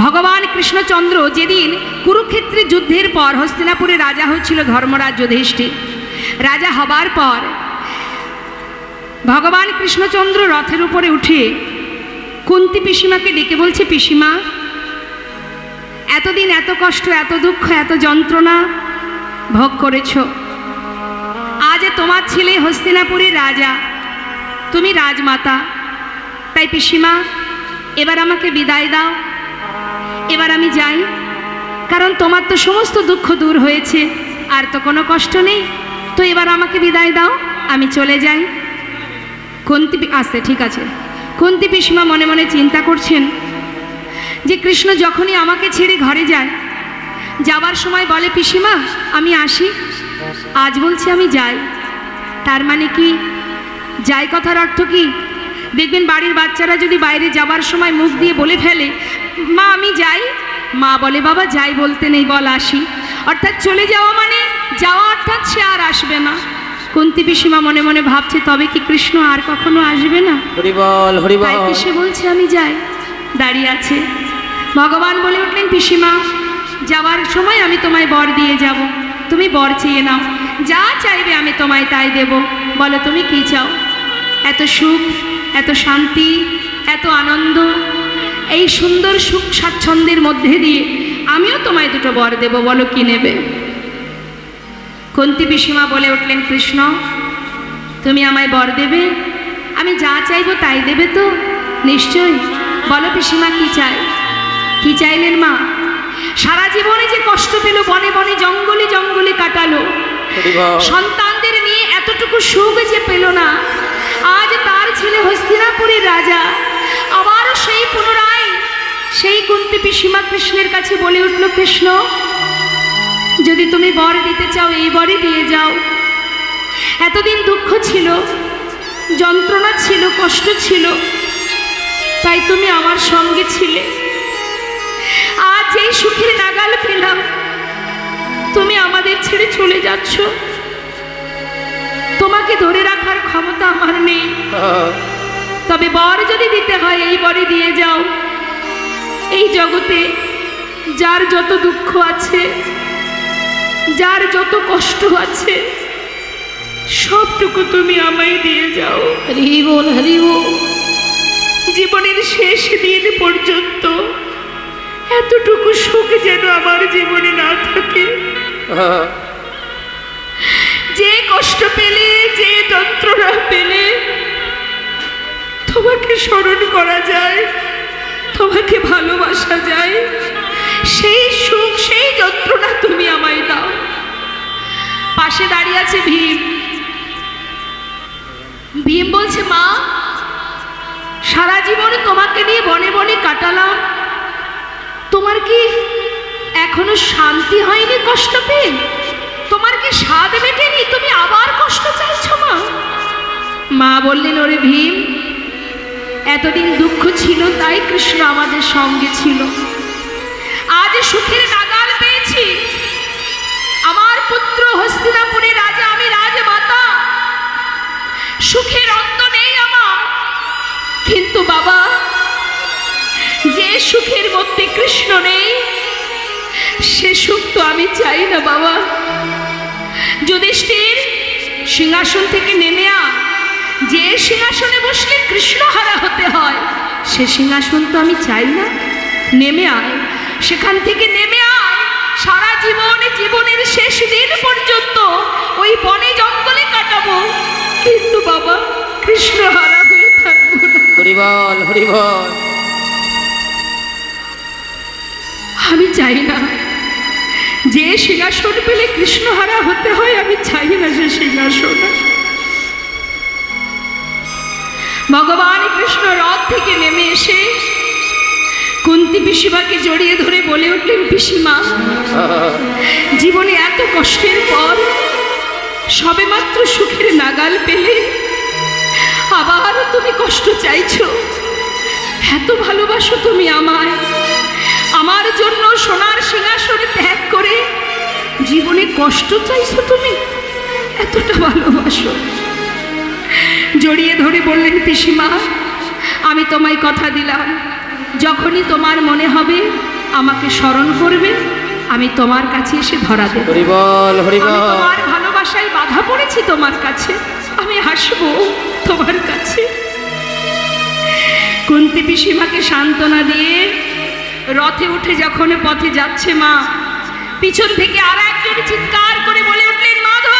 ভগবান কৃষ্ণচন্দ্র যেদিন কুরুক্ষেত্রে যুদ্ধের পর হস্তিনাপুরে রাজা হচ্ছিল ধর্মরাজ যুধিষ্ঠির, রাজা হবার পর ভগবান কৃষ্ণচন্দ্র রথের উপরে উঠে কুন্তী পিসিমাকে ডেকে বলছে, পিসিমা, এতদিন এত কষ্ট, এত দুঃখ, এত যন্ত্রণা ভোগ করেছ, আজ তোমার ছেলে হস্তিনাপুরের রাজা, তুমি রাজমাতা, তাই পিসিমা এবার আমাকে বিদায় দাও, এবার আমি যাই, কারণ তোমার তো সমস্ত দুঃখ দূর হয়েছে, আর তো কোনো কষ্ট নেই, তো এবার আমাকে বিদায় দাও, আমি চলে যাই। কুন্তী আসতে ঠিক আছে। কুন্তী পিসিমা মনে মনে চিন্তা করছেন যে কৃষ্ণ যখনই আমাকে ছেড়ে ঘরে যায়, যাবার সময় বলে পিসিমা আমি আসি, আজ বলছি আমি যাই, তার মানে কি যাই কথার অর্থ কি? দেখবেন বাড়ির বাচ্চারা যদি বাইরে যাবার সময় মুখ দিয়ে বলে ফেলে মা আমি যাই, মা বলে বাবা যাই বলতে নেই, বল আসি, অর্থাৎ চলে যাওয়া মানে যাওয়া, অর্থাৎ সে আর আসবে না। কুন্তী পিসিমা মনে মনে ভাবছে তবে কি কৃষ্ণ আর কখনো আসবে না? হরি বল, হরি বল। তাই সে বলছে আমি যাই, দাঁড়িয়ে আছে। ভগবান বলে উঠলেন, পিসিমা যাওয়ার সময় আমি তোমায় বর দিয়ে যাব, তুমি বর চেয়ে নাও, যা চাইবে আমি তোমায় তাই দেব, বলো তুমি কি চাও? এত সুখ, এত শান্তি, এত আনন্দ, এই সুন্দর সুখ স্বাচ্ছন্দ্যের মধ্যে দিয়ে আমিও তোমায় দুটো বর দেব, বলো কি নেবে? কুন্তী পিসিমা বলে উঠলেন, কৃষ্ণ তুমি আমায় বর দেবে, আমি যা চাইবো তাই দেবে তো? নিশ্চয়ই, বলো পিসিমা কি চাই? কি চাইলেন মা? সারা জীবনে যে কষ্ট পেল, বনে বনে জঙ্গলে জঙ্গলে কাটালো, সন্তানদের নিয়ে এতটুকু সুখ যে পেল না, আজ তার ছেলে হস্তিনাপুরের রাজা, আবারও সেই পুনরায় সেই কুন্তী পিসিমা কৃষ্ণের কাছে বলে উঠল, কৃষ্ণ যদি তুমি বর দিতে চাও এই বরই দিয়ে যাও, এতদিন দুঃখ ছিল, যন্ত্রণা ছিল, কষ্ট ছিল, তাই তুমি আমার সঙ্গে ছিলে, আজ যেই সুখের নাগাল পেলাম তুমি আমাদের ছেড়ে চলে যাচ্ছ, তোমাকে ধরে রাখার ক্ষমতা আমার নেই, তবে বর যদি দিতে হয় এই বরই দিয়ে যাও। এই জগতে যার যত দুঃখ আছে, যার যত কষ্ট আছে, সবটুকু তুমি আমায় দিয়ে যাও। হরি বল, হরি বল। জীবনের শেষ দিন পর্যন্ত এতটুকু সুখ যেন আমার জীবনে না থাকে, যে কষ্ট পেলে, যে যন্ত্রণা পেলে তোমাকে স্মরণ করা যায়, তোমাকে ভালোবাসা যায়, সেই সুখ, সেই যন্ত্রণা তুমি আমায় দাও। পাশে দাঁড়িয়ে আছে ভীম। ভীম বলছে, মা সারা জীবনে তোমাকে নিয়ে বনে বনে কাটালাম, তোমার কি এখনো শান্তি হয়নি কষ্ট পেয়ে? তোমার কি স্বাদ মেটেনি? তুমি আবার কষ্ট চাইছো মা? মা বললেন, ওরে ভীম, এতদিন দুঃখ ছিল তাই কৃষ্ণ আমাদের সঙ্গে ছিল, আজ সুখের নাগাল পেয়েছি, আমার পুত্র হস্তিনাপুরের রাজা, আমি রাজমাতা, সুখের অন্ত নেই আমার, কিন্তু বাবা যে সুখের মধ্যে কৃষ্ণ নেই সে সুখ তো আমি চাই না বাবা। যুধিষ্ঠির সিংহাসন থেকে নেমে আ, যে সিংহাসনে বসলে কৃষ্ণ হারা হতে হয় সে সিংহাসন তো আমি চাই না, নেমে আয়, সেখান থেকে নেমে আয়, সারা জীবনে জীবনের শেষ দিন পর্যন্ত ওই বনে জঙ্গলে কাটাবো, কিন্তু বাবা কৃষ্ণ হারা হয়ে থাকবো না। হরি বল, হরি বল। আমি চাই না যে সিংহাসন পেলে কৃষ্ণ হারা হতে হয়, আমি চাই না সে সিংহাসন। ভগবান কৃষ্ণ রথ থেকে নেমে এসে কুন্তী পিসিমাকে জড়িয়ে ধরে বলে উঠলেন, পিসিমা জীবনে এত কষ্টের পর সবেমাত্র সুখের নাগাল পেলে আবার তুমি কষ্ট চাইছো, এত ভালোবাসো তুমি আমায়, আমার জন্য সোনার সিংহাসনে ত্যাগ করে জীবনে কষ্ট চাইছো, তুমি এতটা ভালোবাসো। জড়িয়ে ধরে বললেন, পিসিমা আমি তোমায় কথা দিলাম, যখনই তোমার মনে হবে আমাকে স্মরণ করবে, আমি তোমার কাছে এসে ধরা দেব। আমি তোমার ভালোবাসায় বাধা পড়েছি তোমার কাছে, আমি আসবো তোমার কাছে। কুন্তী পিসিমাকে সান্ত্বনা দিয়ে রথে উঠে যখন পথে যাচ্ছে মা, পিছন থেকে আর একজন চিৎকার করে বলে উঠলেন, মাধব,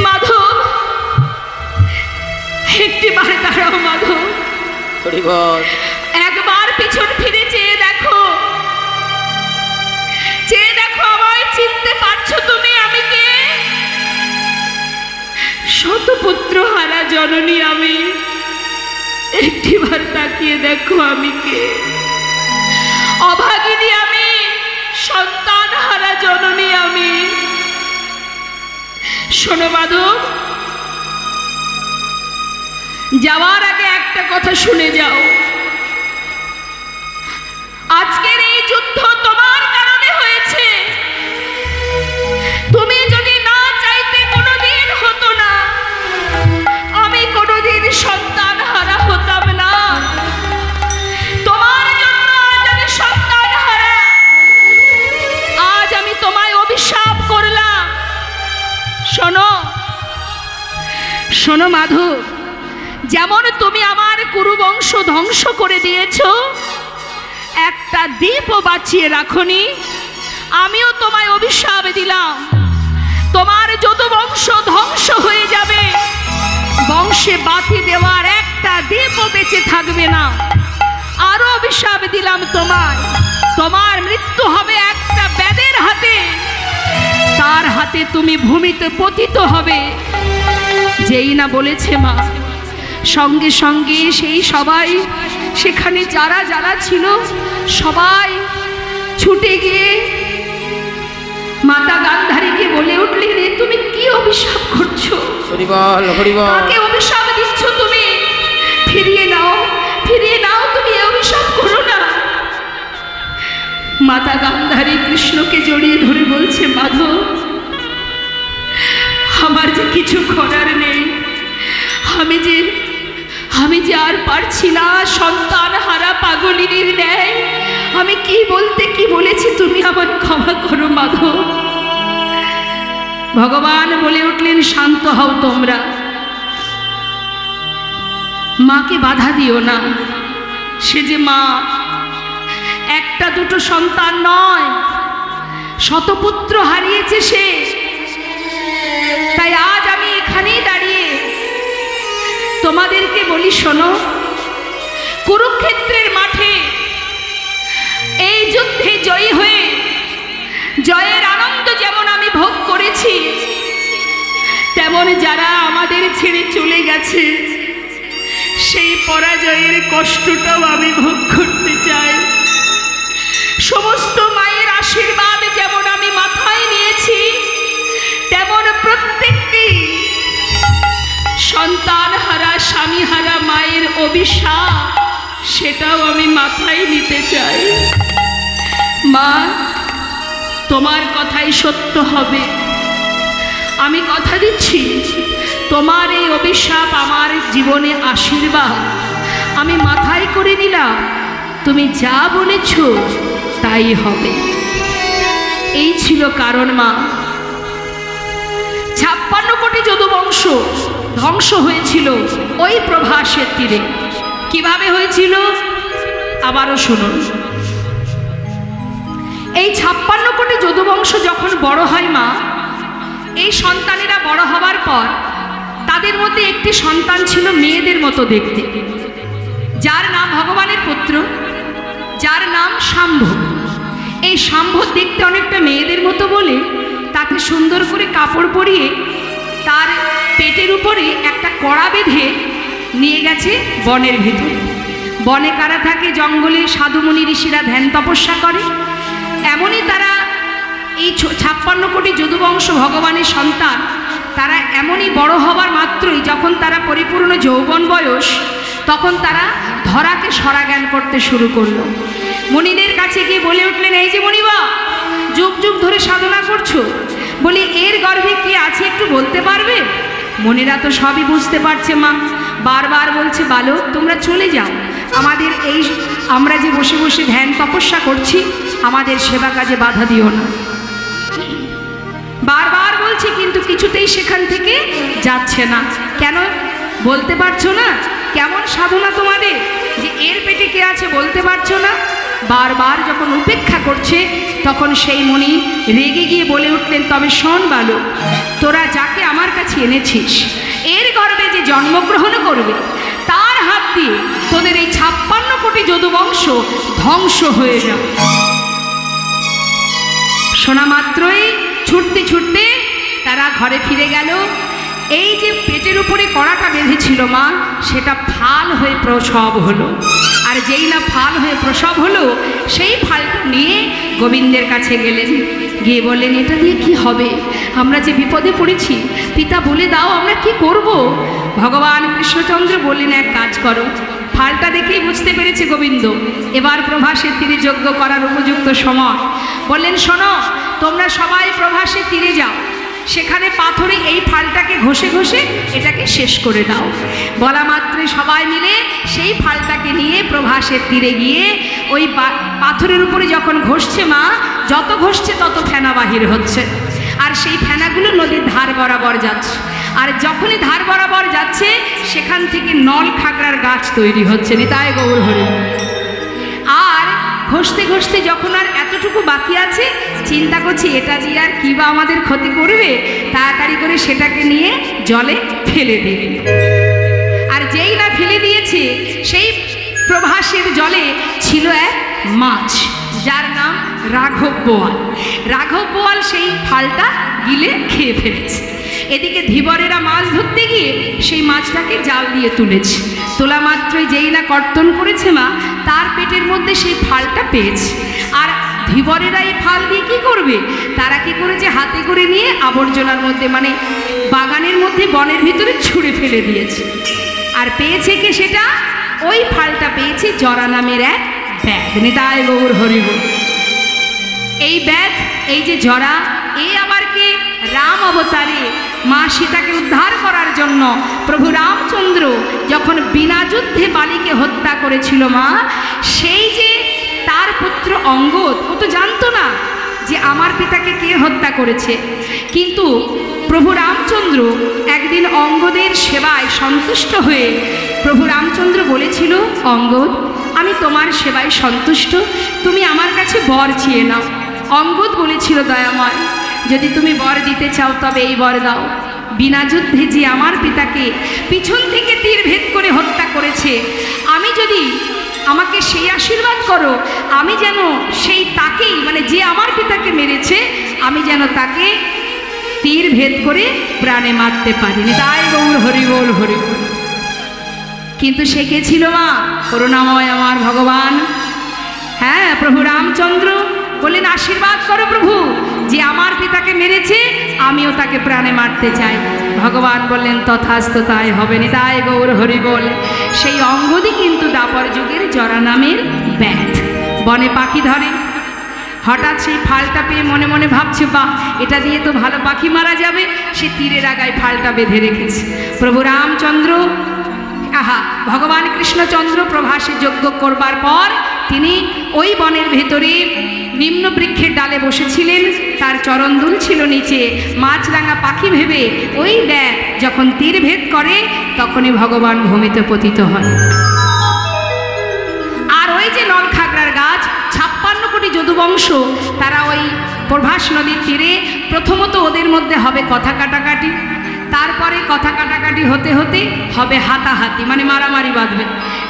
মাধব, একটিবার দাঁড়াও মাধব, একবার পিছন ফিরে চেয়ে দেখো, চেয়ে দেখো, আমায় চিনতে পারছো তুমি? আমি কে? শতপুত্র হারা জননী আমি, একটিবার তাকিয়ে দেখো আমি কে? অভাগিনী আমি, সন্তান হারা জননী আমি। শোনো মাধব, যাওয়ার আগে একটা কথা শুনে যাও, আজকের এই যুদ্ধ তোমার কারণে হয়েছে। তুমি যদি না চাইতে কোনোদিন হতো না, আমি কোনোদিন সন্তান হারা হতাম না। তোমার জন্য আজ আমি সন্তান হারা, আজ আমি তোমায় অভিশাপ করলাম। শোনো, শোনো মাধব, যেমন তুমি আমার কুরুবংশ ধ্বংস করে দিয়েছো, একটা দ্বীপও বাঁচিয়ে রাখনি, আমিও তোমায় অভিশাপ দিলাম, তোমার যদুবংশ ধ্বংস হয়ে যাবে, বংশে বাতি দেওয়ার একটা দ্বীপও বেঁচে থাকবে না। আরো অভিশাপ দিলাম তোমায়, তোমার মৃত্যু হবে একটা ব্যাধের হাতে, তার হাতে তুমি ভূমিতে পতিত হবে। যেই না বলেছে মা, সঙ্গে সঙ্গে সেই সবাই, সেখানে যারা যারা ছিল সবাই ছুটে গিয়ে মাতা গান্ধারীকে বলে উঠলেন, তুমি কি অভিশাপ করছো? কাকে অভিশাপ দিচ্ছ তুমি? ফিরিয়ে নাও, ফিরিয়ে নাও, তুমি অভিশাপ করো না। মাতা গান্ধারী কৃষ্ণকে জড়িয়ে ধরে বলছে, মাধব, আমার যে কিছু করার নেই, আমি যে আর পারছি না, সন্তান হারা পাগলিনীর ন্যায় আমি কি বলতে কি বলেছি, তুমি আমার ক্ষমা করো মাধব। ভগবান বলে উঠলেন, শান্ত হও তোমরা, মাকে বাধা দিও না, সে যে মা, একটা দুটো সন্তান নয়, শতপুত্র হারিয়েছে সে। তাই আজ আমি এখানেই দাঁড়িয়ে তোমাদেরকে বলি, শোনো, কুরুক্ষেত্রের মাঠে এই যুদ্ধে জয়ী হয়ে জয়ের আনন্দ যেমন আমি ভোগ করেছি, তেমন যারা আমাদের ছেড়ে চলে গেছে সেই পরাজয়ের কষ্টটাও আমি ভোগ করতে চাই। সমস্ত মায়ের আশীর্বাদ যেমন আমি মাথায় নিয়েছি, তেমন প্রত্যেকটি সন্তান হারা স্বামী হারা মায়ের অভিশাপ, সেটাও আমি মাথায় নিতে চাই। মা, তোমার কথাই সত্য হবে, আমি কথা দিচ্ছি, তোমার এই অভিশাপ আমার জীবনে আশীর্বাদ, আমি মাথায় করে নিলাম, তুমি যা বলেছ তাই হবে। এই ছিল কারণ মা। 56 কোটি যদুবংশ ধ্বংস হয়েছিল ওই প্রভাসের তীরে। কিভাবে হয়েছিল আবারও শুনুন। এই 56 কোটি যদুবংশ যখন বড় হয় মা, এই সন্তানেরা বড় হবার পর তাদের মধ্যে একটি সন্তান ছিল মেয়েদের মতো দেখতে, যার নাম ভগবানের পুত্র, যার নাম শাম্ভ। এই শাম্ভ দেখতে অনেকটা মেয়েদের মতো বলে তাকে সুন্দর করে কাপড় পরিয়ে তার পেটের উপরে একটা কড়া বেঁধে নিয়ে গেছে বনের ভেতরে। বনে কারা থাকে? জঙ্গলে সাধুমুনি ঋষিরা ধ্যান তপস্যা করে। এমনই তারা এই 56 কোটি যদুবংশ ভগবানের সন্তান, তারা এমনই বড় হবার মাত্রই যখন তারা পরিপূর্ণ যৌবন বয়স, তখন তারা ধরাকে সরাজ্ঞান করতে শুরু করলো। মুনিদের কাছে গিয়ে বলে উঠলেন, এই যে মুনিবা, যুগ যুগ ধরে সাধনা করছো, বলি এর গর্ভে কি আছে একটু বলতে পারবে? মুনিরা তো সবই বুঝতে পারছে মা, বারবার বলছে, বালক তোমরা চলে যাও, আমাদের আমরা যে বসে বসে ধ্যান তপস্যা করছি, আমাদের সেবা কাজে বাধা দিও না। বারবার বলছি, কিন্তু কিছুতেই সেখান থেকে যাচ্ছে না। কেন বলতে পারছো না? কেমন সাধনা তোমাদের যে এর পেটে কে আছে বলতে পারছো না? বারবার যখন উপেক্ষা করছে, তখন সেই মুনি রেগে গিয়ে বলে উঠলেন, তবে শোন বালক, তোরা যাকে আমার কাছে এনেছিস, এর গর্ভে যে জন্মগ্রহণ করবে, তার হাত দিয়ে তোদের এই 56 কোটি যদুবংশ ধ্বংস হয়ে যাবে। শোনা মাত্রই ছুটতে ছুটতে তারা ঘরে ফিরে গেল। এই যে পেটের উপরে কড়াটা বেঁধেছিল মা, সেটা ফাল হয়ে প্রসব হলো। আর যেই না ফাল হয়ে প্রসব হলো, সেই ফালটা নিয়ে গোবিন্দের কাছে গেলেন। গিয়ে বললেন, এটা দিয়ে কি হবে? আমরা যে বিপদে পড়েছি, পিতা বলে দাও আমরা কি করব? ভগবান কৃষ্ণচন্দ্র বললেন, এক কাজ করো। ফালটা দেখেই বুঝতে পেরেছে গোবিন্দ এবার প্রভাসের তীরে যজ্ঞ করার উপযুক্ত সময়। বললেন, শোনো, তোমরা সবাই প্রভাসের তীরে যাও, সেখানে পাথরে এই ফালটাকে ঘষে ঘষে এটাকে শেষ করে দাও। বলা মাত্রই সবাই মিলে সেই ফালটাকে নিয়ে প্রভাসের তীরে গিয়ে ওই পাথরের উপরে যখন ঘষছে মা, যত ঘষছে তত ফেনা বাহির হচ্ছে। আর সেই ফেনাগুলো নদীর ধার বরাবর যাচ্ছে। আর যখনই ধার বরাবর যাচ্ছে, সেখান থেকে নল খাগড়ার গাছ তৈরি হচ্ছে। নিতাই গৌর হরি। আর ঘষতে ঘষতে যখন আর এতটুকু বাকি আছে, চিন্তা করছি এটা দিয়ে আর কি বা আমাদের ক্ষতি করবে, তাড়াতাড়ি করে সেটাকে নিয়ে জলে ফেলে দিলেন। আর যেই না ফেলে দিয়েছে, সেই প্রভাসের জলে ছিল এক মাছ, যার নাম রাঘব বোয়াল। রাঘব বোয়াল সেই ফালটা গিলে খেয়ে ফেলেছে। এদিকে ধীবরেরা মাছ ধরতে গিয়ে সেই মাছটাকে জাল দিয়ে তুলেছে। তোলা মাত্রই যেই না কর্তন করেছে মা, তার পেটের মধ্যে সেই ফালটা পেয়েছে। আর ধীবরেরা এই ফাল দিয়ে কী করবে? তারা কি করেছে, হাতে করে নিয়ে আবর্জনার মধ্যে, মানে বাগানের মধ্যে, বনের ভিতরে ছুঁড়ে ফেলে দিয়েছে। আর পেয়েছে কে সেটা? ওই ফালটা পেয়েছে জরা নামের এক ব্যাধ। নিতাই গৌর হরিব। এই ব্যাধ, এই যে জরা, এই আবার কে? রাম অবতারে মা সীতাকে উদ্ধার করার জন্য প্রভু রামচন্দ্র যখন বিনা যুদ্ধে বালিকে হত্যা করেছিল মা, সেই যে তার পুত্র অঙ্গদ, ও তো জানতো না যে আমার পিতাকে কে হত্যা করেছে। কিন্তু প্রভু রামচন্দ্র একদিন অঙ্গদের সেবায় সন্তুষ্ট হয়ে প্রভু রামচন্দ্র বলেছিল, অঙ্গদ, আমি তোমার সেবায় সন্তুষ্ট, তুমি আমার কাছে বর চেয়ে নাও। অঙ্গদ বলেছিল, দয়াময়, যদি তুমি বর দিতে চাও তবে এই বর দাও, বিনা যুদ্ধে যে আমার পিতাকে পিছন থেকে তীর ভেদ করে হত্যা করেছে, আমি যদি, আমাকে সেই আশীর্বাদ করো, আমি যেন সেই তাকেই, মানে যে আমার পিতাকে মেরেছে, আমি যেন তাকে তীর ভেদ করে প্রাণে মারতে পারি। তাই গৌর হরিবোল হরিবোল। কিন্তু সে কে ছিল মা? করুণাময় আমার ভগবান। হ্যাঁ, প্রভু রামচন্দ্র বললেন, আশীর্বাদ করো প্রভু, যে আমার পিতাকে মেরেছে আমিও তাকে প্রাণে মারতে চাই। ভগবান বললেন, তথাস্তু, তাই হবে। নিতাই গৌর হরিবোল। সেই অঙ্গদই কিন্তু দাপর যুগের জরা নামের ব্যাধ। বনে পাখি ধরে, হঠাৎ সেই ফালটা পেয়ে মনে মনে ভাবছে, বাহ, এটা দিয়ে তো ভালো পাখি মারা যাবে। সে তীরের আগায় ফালটা বেঁধে রেখেছে। প্রভু রামচন্দ্র, ভগবান কৃষ্ণচন্দ্র প্রভাসে যজ্ঞ করবার পর তিনি ওই বনের ভেতরে নিম্ন বৃক্ষের ডালে বসেছিলেন। তার চরণদুল ছিল নিচে। মাছরাঙা পাখি ভেবে ওই ব্যাগ যখন তীর ভেদ করে, তখনই ভগবান ভূমিতে পতিত হয়। আর ওই যে নলখাগড়ার গাছ, 56 কোটি যদুবংশ, তারা ওই প্রভাস নদীর তীরে, প্রথমত ওদের মধ্যে হবে কথা কাটাকাটি, তারপরে কথা কাটাকাটি হতে হতে হবে হাতাহাতি, মানে মারামারি বাঁধবে।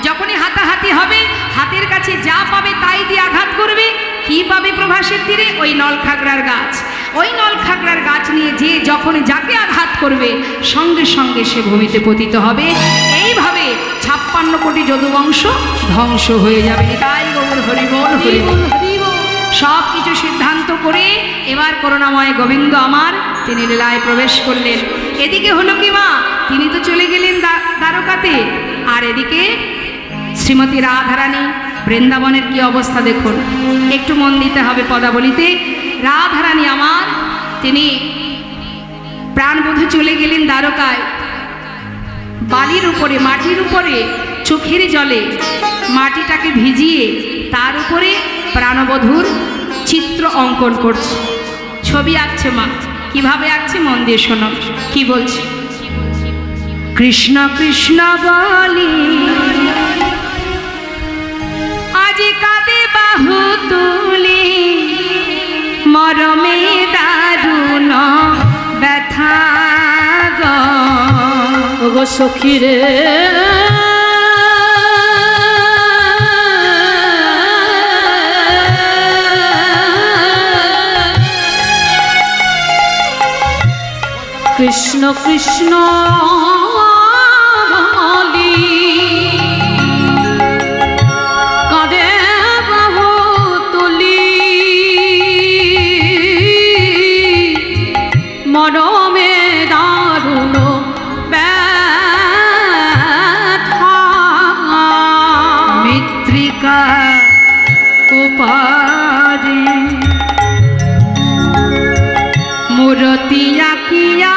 যখনই হাতাহাতি হবে, হাতের কাছে যা পাবে তাই দিয়ে আঘাত করবে। কি পাবে প্রভাসের তীরে? ওই নলখাগড়ার গাছ। ওই নলখাগড়ার গাছ নিয়ে যে যখন যাকে আঘাত করবে, সঙ্গে সঙ্গে সে ভূমিতে পতিত হবে। এইভাবে 56 কোটি যদুবংশ ধ্বংস হয়ে যাবে। তাই গৌর হরিবোল হরিবোল। সব কিছু সিদ্ধান্ত করে এবার করুণাময় গোবিন্দ আমার, তিনি লীলায় প্রবেশ করলেন। এদিকে হলো কি মা, তিনি তো চলে গেলেন দ্বারকাতে, আর এদিকে শ্রীমতী রাধারানী বৃন্দাবনের কি অবস্থা দেখুন। একটু মন দিতে হবে পদাবলিতে। রাধারানী আমার, তিনি প্রাণবধূ চলে গেলেন দ্বারকায়। বালির উপরে, মাটির উপরে, চোখের জলে মাটিটাকে ভিজিয়ে তার উপরে প্রাণবধূর চিত্র অঙ্কন করছে, ছবি আঁকছে মা। কিভাবে আঁকছে মন দিয়ে শোনো কি বলছে। কৃষ্ণ কৃষ্ণ বলি আজি কাঁদে বাহু তুলি, মরমে দারুণ ব্যথা গো সখী রে। কৃষ্ণ কৃষ্ণ বলি কাঁদে বাহু তুলি, মরমে দারুণ ব্যথা। মৃত্তিকা উপারে মূরতি আঁকিয়া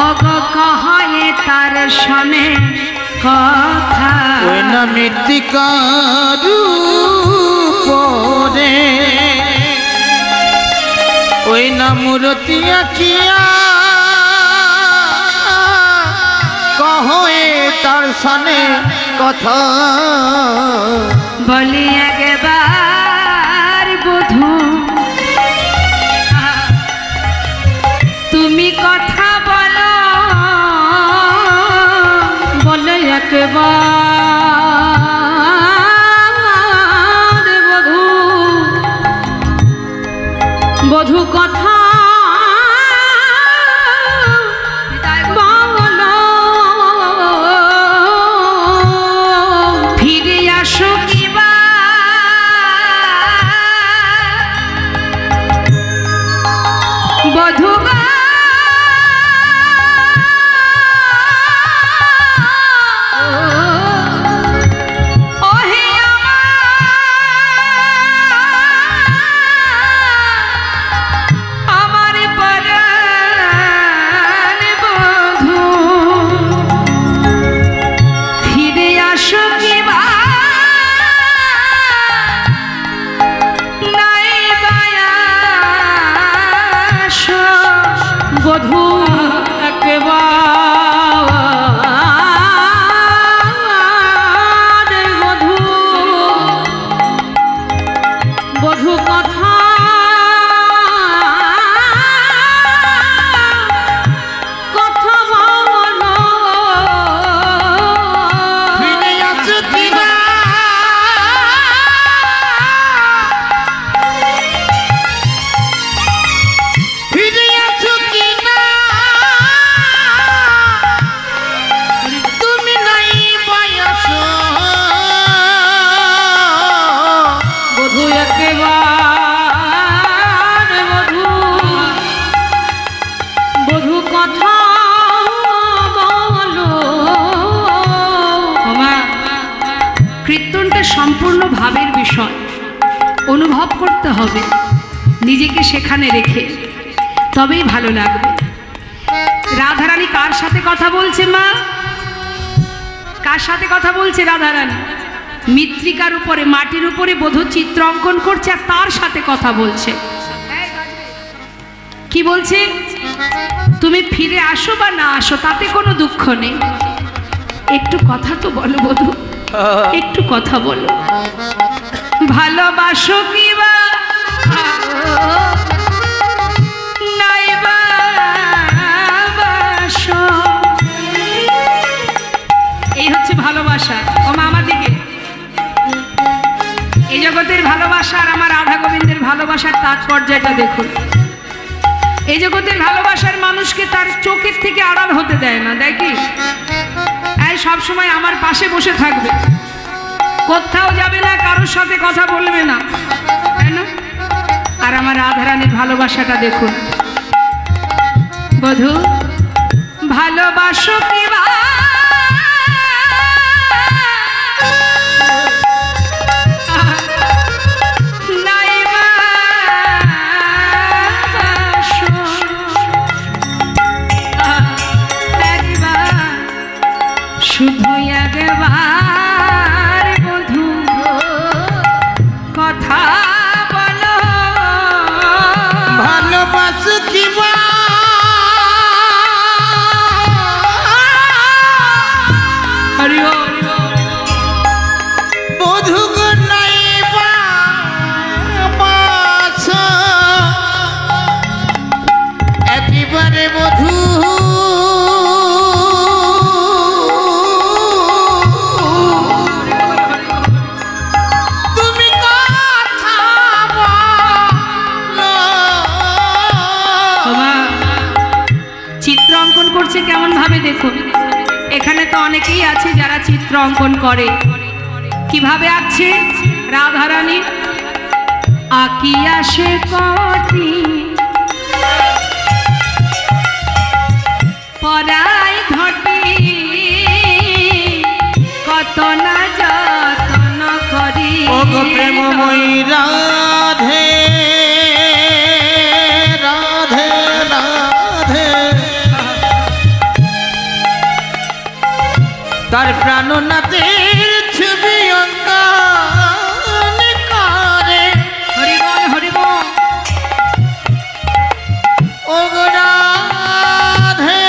অগ কহে তার সনে কথা। ওই না মৃত্তিকার উপরে ওই না মূরতি আঁকিয়া কহে তার সনে কথা। বলি একবার বধূ তুমি কথা বলো, বলে একবার বধূ বধূ কথা বলো, ফিরে আসো কিবা বধূ বধূ একবার বধূ বধূ কথা কথা বলো, ফিরে আসো কিনা ফিরে আসো কিনা তুমি নাই বয়স। বধূ একবার বধূ বধূ কথা বলো। মা কীর্তনটা সম্পূর্ণ ভাবের বিষয়, অনুভব করতে হবে নিজেকে সেখানে রেখে, তবেই ভালো লাগবে। রাধারানী কার সাথে কথা বলছে মা? কার সাথে কথা বলছে রাধারানী? মৃত্তিকার উপরে মাটির উপরে বধূ চিত্র অঙ্কন করছে আর তার সাথে কথা বলছে। কি বলছে? তুমি ফিরে আসো বা না আসো তাতে কোনো দুঃখ নেই, একটু কথা তো বলো বধূ, একটু কথা বলো। ভালোবাসো কি বা নাই বাসো, এই হচ্ছে ভালোবাসা। ও মা আমার দিকে, এই জগতের ভালোবাসা আর আমার রাধা গোবিন্দের ভালোবাসার তাৎপর্যটা দেখুন। এই জগতের ভালোবাসার মানুষকে তার চোখের থেকে আড়াল হতে দেয় না, দেয় কি? এই সব সময় আমার পাশে বসে থাকবে, কোথাও যাবে না, কারোর সাথে কথা বলবে না, তাই না? আর আমার রাধারানীর ভালোবাসাটা দেখুন। বধূ ভালোবাসো কি বা শুধু একবার বধূ কথা বলো ভালোবাসো কিবা হরি বল বধূ গো নাইবা বাসো একেবারে বধূ তুমি কথা বলো। বাবা চিত্র অঙ্কন করছে কেমন ভাবে দেখুন। এখানে তো অনেকেই আছে যারা চিত্র অঙ্কন করে। কিভাবে আঁকছে রাধারানী? আঁকি আসে কটি পরাই ঘটি কত না যতন করি ওগো প্রেমময়ী রাধে রাধে রাধে তার প্রাণনাথের ছবি অঙ্কন করে হরিবল হরিবল ওগো রাধে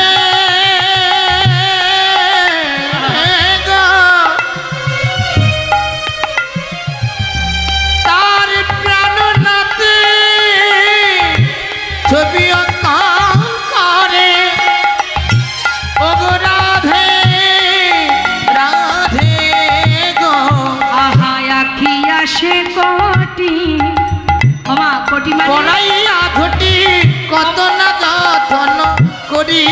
গো তার প্রাণনাথে ছবি অঙ্কন করে ওগো রাধে রাধে গো আহা আঁকি আসে কটি ওমা কোটি মানে পড়াইয়া ঘটি কত না যতন করি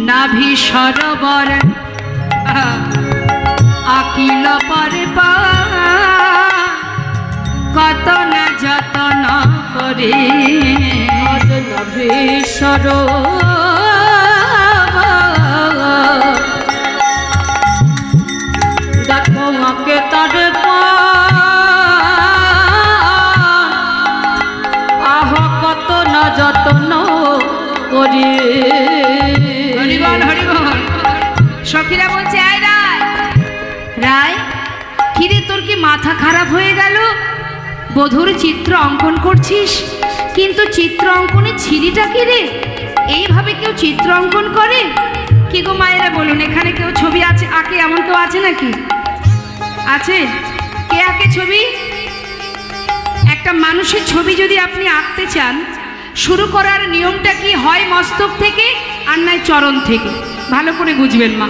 নাভি সরোবর আকিল পরে পা কত না যতন করে নাভি সরোবর দেখো আঁকে তার পা আহ কত না যতন করি হরিবল হরিবল। সখীরা বলছে আয় রায় রায় কিরে তোর কি মাথা খারাপ হয়ে গেল? বধূর চিত্র অঙ্কন করছিস কিন্তু চিত্র অঙ্কনে ছিলিটা কি রে? এইভাবে কেউ চিত্র অঙ্কন করে? কি গো মায়েরা বলুন, এখানে কেউ ছবি আছে আঁকে এমন কেউ আছে নাকি? আছে? কে আঁকে ছবি? একটা মানুষের ছবি যদি আপনি আঁকতে চান, শুরু করার নিয়মটা কি হয় মস্তক থেকে আর নয় চরণ থেকে। ভালো করে বুঝবেন মা,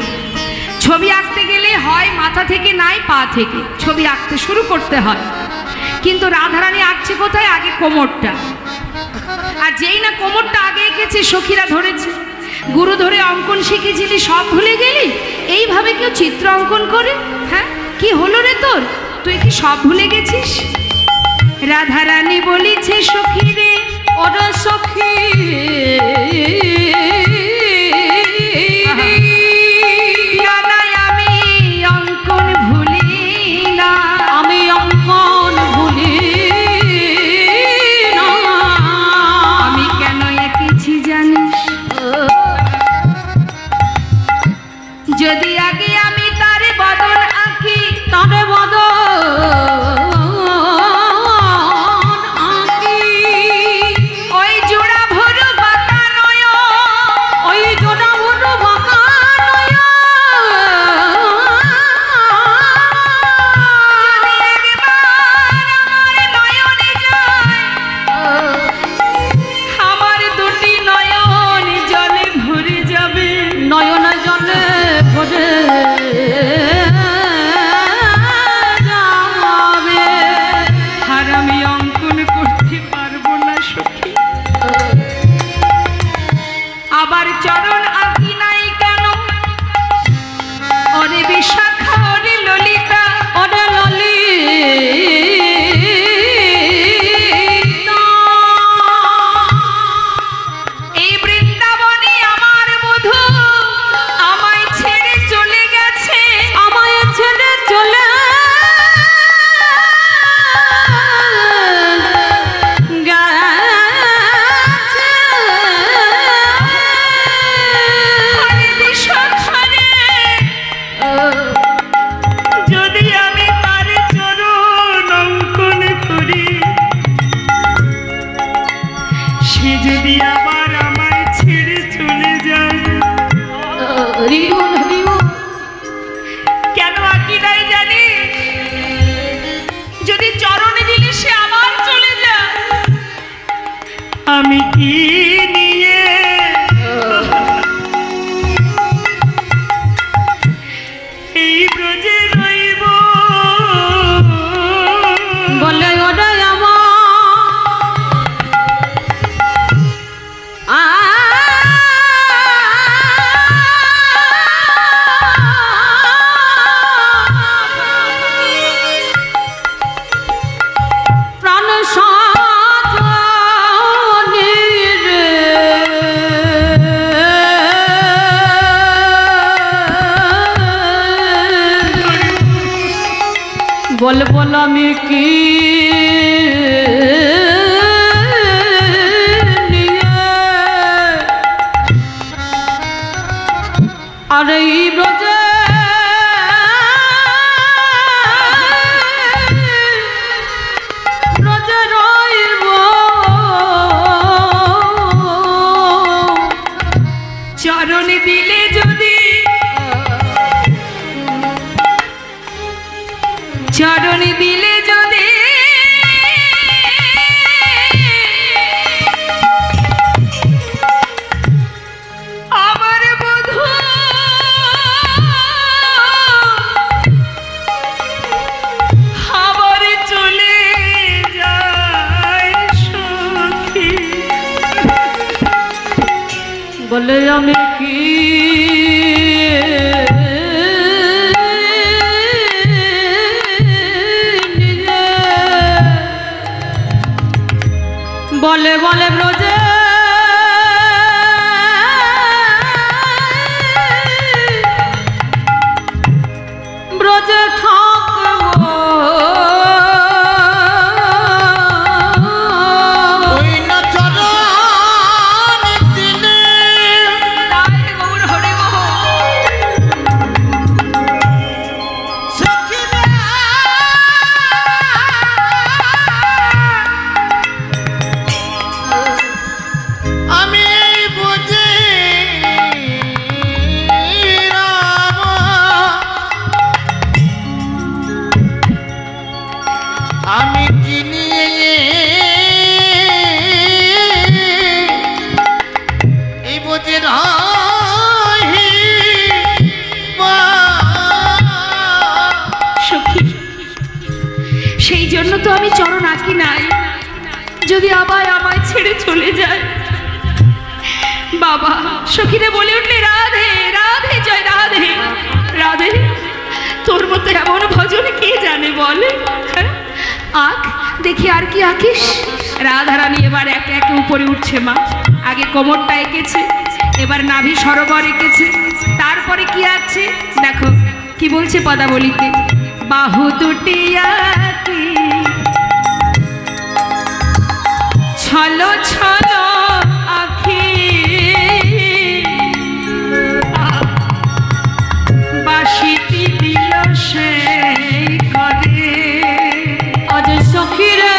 ছবি আঁকতে গেলে হয় মাথা থেকে নাই পা থেকে ছবি আঁকতে শুরু করতে হয়। কিন্তু রাধারানী আঁকছে কোথায়? আগে কোমরটা। আর যেই না কোমরটা আগে এঁকেছে সখীরা ধরেছে, গুরু ধরে অঙ্কন শিখেছিলি সব ভুলে গেলি? এইভাবে কেউ চিত্র অঙ্কন করে? হ্যাঁ কি হলো রে তোর? তুই কি সব ভুলে গেছিস? রাধারানী বলিছে সখী রে ওরে সখী না না আমি অঙ্কন ভুলি না, আমি অঙ্কন ভুলি না। আমি কেন এঁকেছি জানিস? যদি আগে আমি তারে বদন আঁকি, তারে বদন হরি বল হরি বল। কেন আঁকি নাই জানি, যদি চরণে দিলে সে আবার চলে যায়, আমি কি নিয়ে এই ব্রজে রইব। বলে ওরে বল বল আমি কি আরে এই ব্রজে ব্রজে রইব। চরণে দিলে যদি, চরণে দিলে যদি আমার বধূ আবার চলে যায় সখী। বলে আমি কি বলে বলে ব্রজে ব্রজে থাকব। ওই না চরণ দিলে তাই গৌর হরি সখিরা আমি বুঝি রাম আমি চিনি এই বুঝি রহি সখী, সেই জন্য তো আমি চরণ আঁকি নাই, যদি আবার আমায় ছেড়ে চলে যায়। বাবা সখীরে বলে উঠলে রাধে রাধে জয় রাধে রাধে। তোর মতো এমন ভজন কে জানে বল। হ্যাঁ? আঁক দেখি আর কি আঁকিস। রাধারানী এবার একে একে উপরে উঠছে মা। আগে কোমরটা এঁকেছে, এবার নাভি সরোবর এঁকেছে, তারপরে কি আঁকছে দেখো কি বলছে পদাবলিতে। বাহু দুটি আঁকি ছলো ছলো আঁখি, বাঁশিটি দিল সেই করে। আজ সখীরে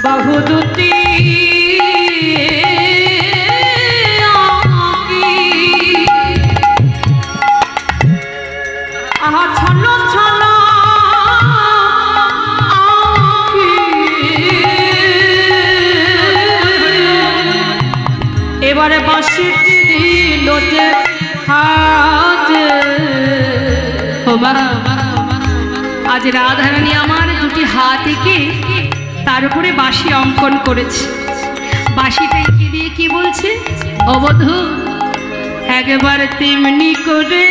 বাহু দুটি এবারে বাঁশিটি দিল যে হাতে। আজ রাধারানী আমার দুটি হাত এঁকে তার উপরে বাঁশি অঙ্কন করেছে। বাঁশিটা এঁকে দিয়ে কি বলছে, অবধূ একবার তেমনি করে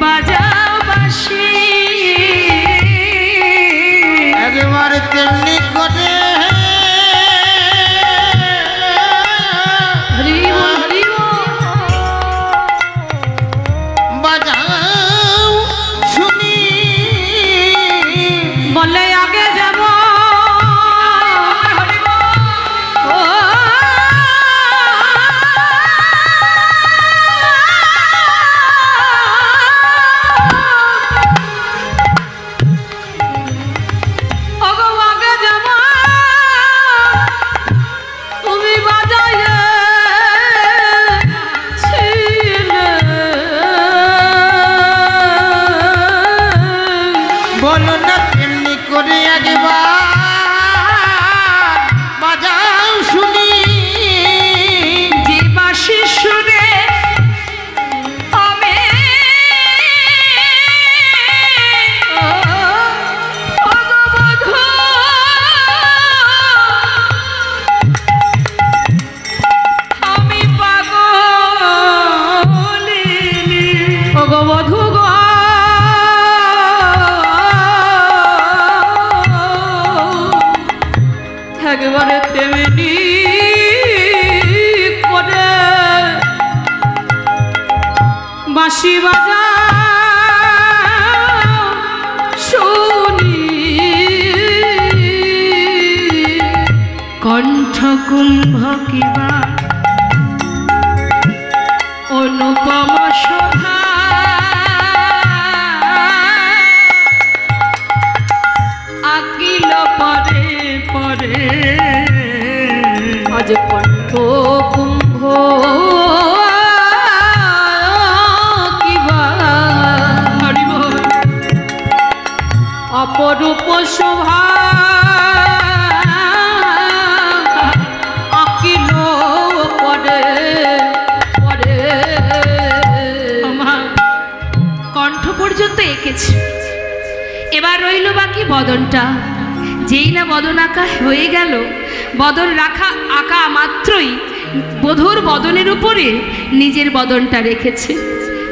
বাজাও বাঁশি, একবার তেমনি করে বাজাও শুনি। বলে আগে যাব বলো না তেমনি করে একবার বাজাও শুনি যে বাঁশি সুরে আমি অগবধূ আমি পাগলিনী অগবধূ গো একবারে তেমনি করে বাঁশি বাজা শুনি কণ্ঠ কুম্ভ কিবা অনুপম শোভা আকিল পরে পরে আজ কণ্ঠ কুম্ভ কিবা অপরূপ শোভা আকিল পরে পরে আমার কণ্ঠ পর্যন্ত এঁকেছি। এবার রইল বাকি বদনটা। যেই না বদন আঁকা হয়ে গেল, বদন রাখা আঁকা মাত্রই বধূর বদনের উপরে নিজের বদনটা রেখেছে।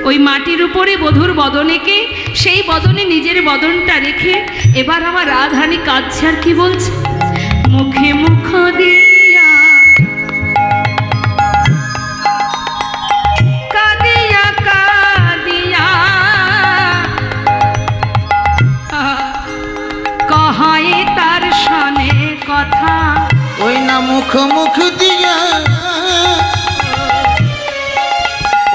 ওই মাটির উপরে বধূর বদন এঁকে সেই বদনে নিজের বদনটা রেখে এবার আমার রাধারানী কাঁদছে আর কি বলছে, মুখে মুখ দিয়া কাঁদিয়া কাঁদিয়া কহায় তার সনে কথা। ওই না মুখ মুখ দিয়া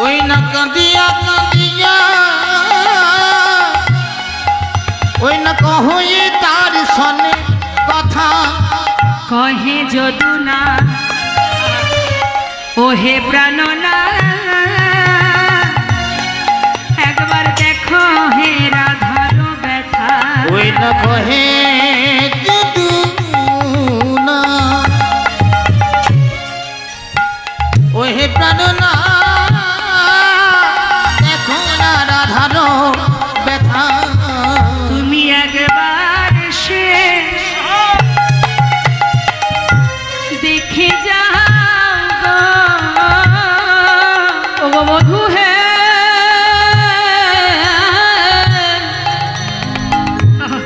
ওই না কাঁদিয়া কাঁদিয়া ওই না কহয়ে তার সনে কথা। কহে যদুনা ওহে প্রাণনা একবার দেখো হে রাধার ব্যথা। ওই না কহে যদুনা ওহে প্রাণনা দেখো না রাধার ব্যথা। তুমি একবার সে দেখে যাও গো বধূ হে,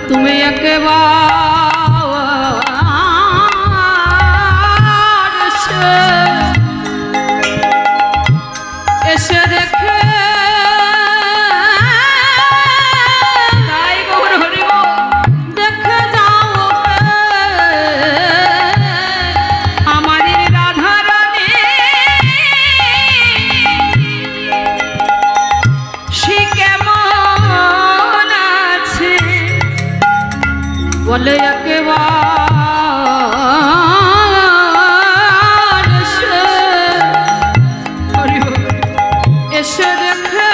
তুমি একবার এসে দেখে দেখে যাও আমাদের রাধারানী সে কেমন আছে বলে একেবার এসে দেখে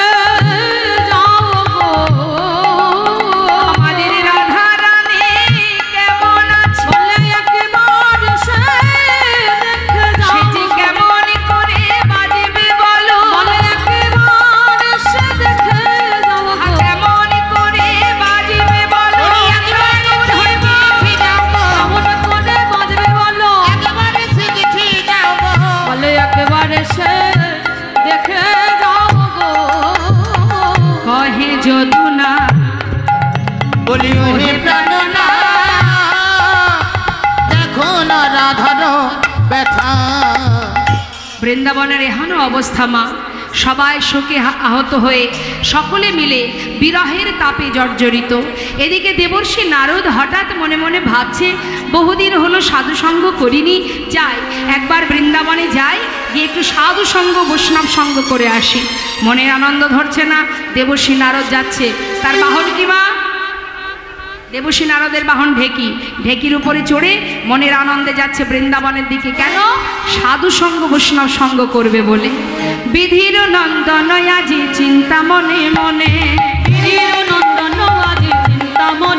যাও গো আমাদের রাধারানী কেমন আছে বলে একেবার এসে দেখে যাও। সে যে কেমন করে বাজবে বলো বলে একেবার এসে দেখে যাও। কেমন করে বাজবে বলো একবার কেমন করে বাজবে বলো একবার এসে দেখে যাও বলে একবার এসে দেখে যাও গো। কহে যদুনা বলি ওহে প্রাণনা দেখো না রাধার ব্যথা। বৃন্দাবনের এহানো অবস্থা মা, সবাই শোকে আহত হয়ে সকলে মিলে বিরহের তাপে জর্জরিত। এদিকে দেবর্ষি নারদ হঠাৎ মনে মনে ভাবছে, বহুদিন হলো সাধুসঙ্গ করিনি, যাই একবার বৃন্দাবনে যাই, গিয়ে একটু সাধুসঙ্গ বৈষ্ণব সঙ্গ করে আসি। মনের আনন্দ ধরছে না, দেবর্ষি নারদ যাচ্ছে। তার বাহন কি মা? দেবর্ষি নারদের বাহন ঢেকি। ঢেকির উপরে চড়ে মনের আনন্দে যাচ্ছে বৃন্দাবনের দিকে। কেন? সাধু সঙ্গ বৈষ্ণব সঙ্গ করবে বলে। বিধির নন্দন আজি চিন্তা মনে মনে, বিধির নন্দন আজি চিন্তা মনে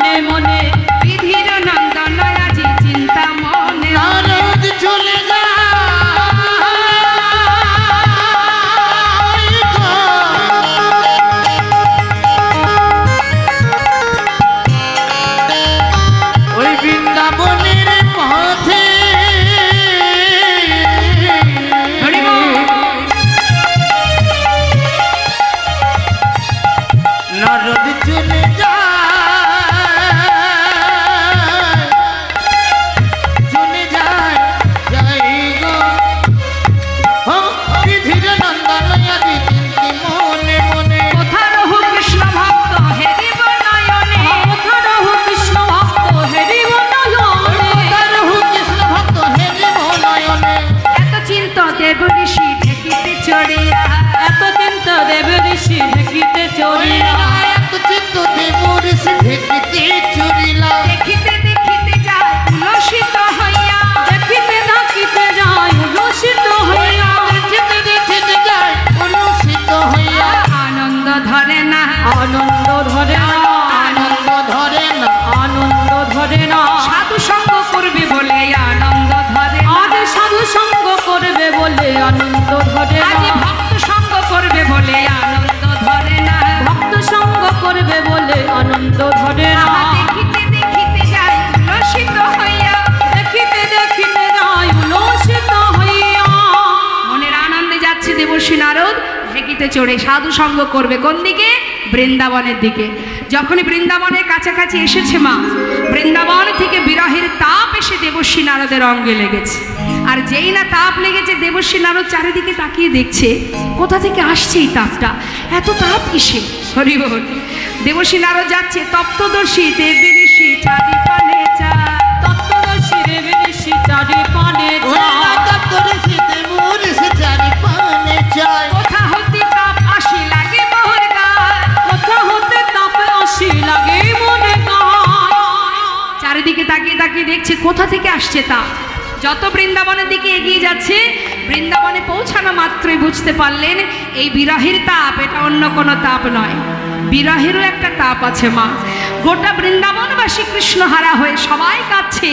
বলে আনন্দ ধরে আজ না, ভক্ত সঙ্গ করবে বলে আনন্দ ধরে না, ভক্ত সঙ্গ করবে বলে আনন্দ ধরে না, আহা দেখিতে দেখিতে যাই উল্লসিত হইয়া, দেখিতে দেখিতে যাই উল্লসিত হইয়া। মনের আনন্দে যাচ্ছে দেবর্ষী নারদ ঢেকিতে চড়ে। সাধু সঙ্গ করবে কোন দিকে? বৃন্দাবনের দিকে। যখনই বৃন্দাবনের কাছাকাছি এসেছে মা, বৃন্দাবন থেকে বিরহের তাপ এসে দেবর্ষী নারদের অঙ্গে লেগেছে। আর যেই না তাপ লেগেছে, দেবর্ষী নারদ চারিদিকে তাকিয়ে দেখছে কোথা থেকে আসছে এই তাপটা, এত তাপ কিসে? হরি বল। দেবর্ষী নারদ যাচ্ছে, তপ্তদর্শী দেবী ঋষি চারি পানে চা, তত্ত্বদর্শী দেবী ঋষি চারি পানে যায়, কোথা হতে তাপ আসি লাগে মোর গায়, কোথা হতে তাপে আসি লাগে মনে গায়। চারিদিকে তাকিয়ে তাকিয়ে দেখছে কোথা থেকে আসছে তাপ। যত বৃন্দাবনের দিকে এগিয়ে যাচ্ছে, বৃন্দাবনে পৌঁছানো মাত্রই বুঝতে পারলেন এই বিরহের তাপ, এটা অন্য কোনো তাপ নয়, বিরহেরও একটা তাপ আছে মা। গোটা বৃন্দাবনবাসী কৃষ্ণহারা হয়ে সবাই কাঁদছে,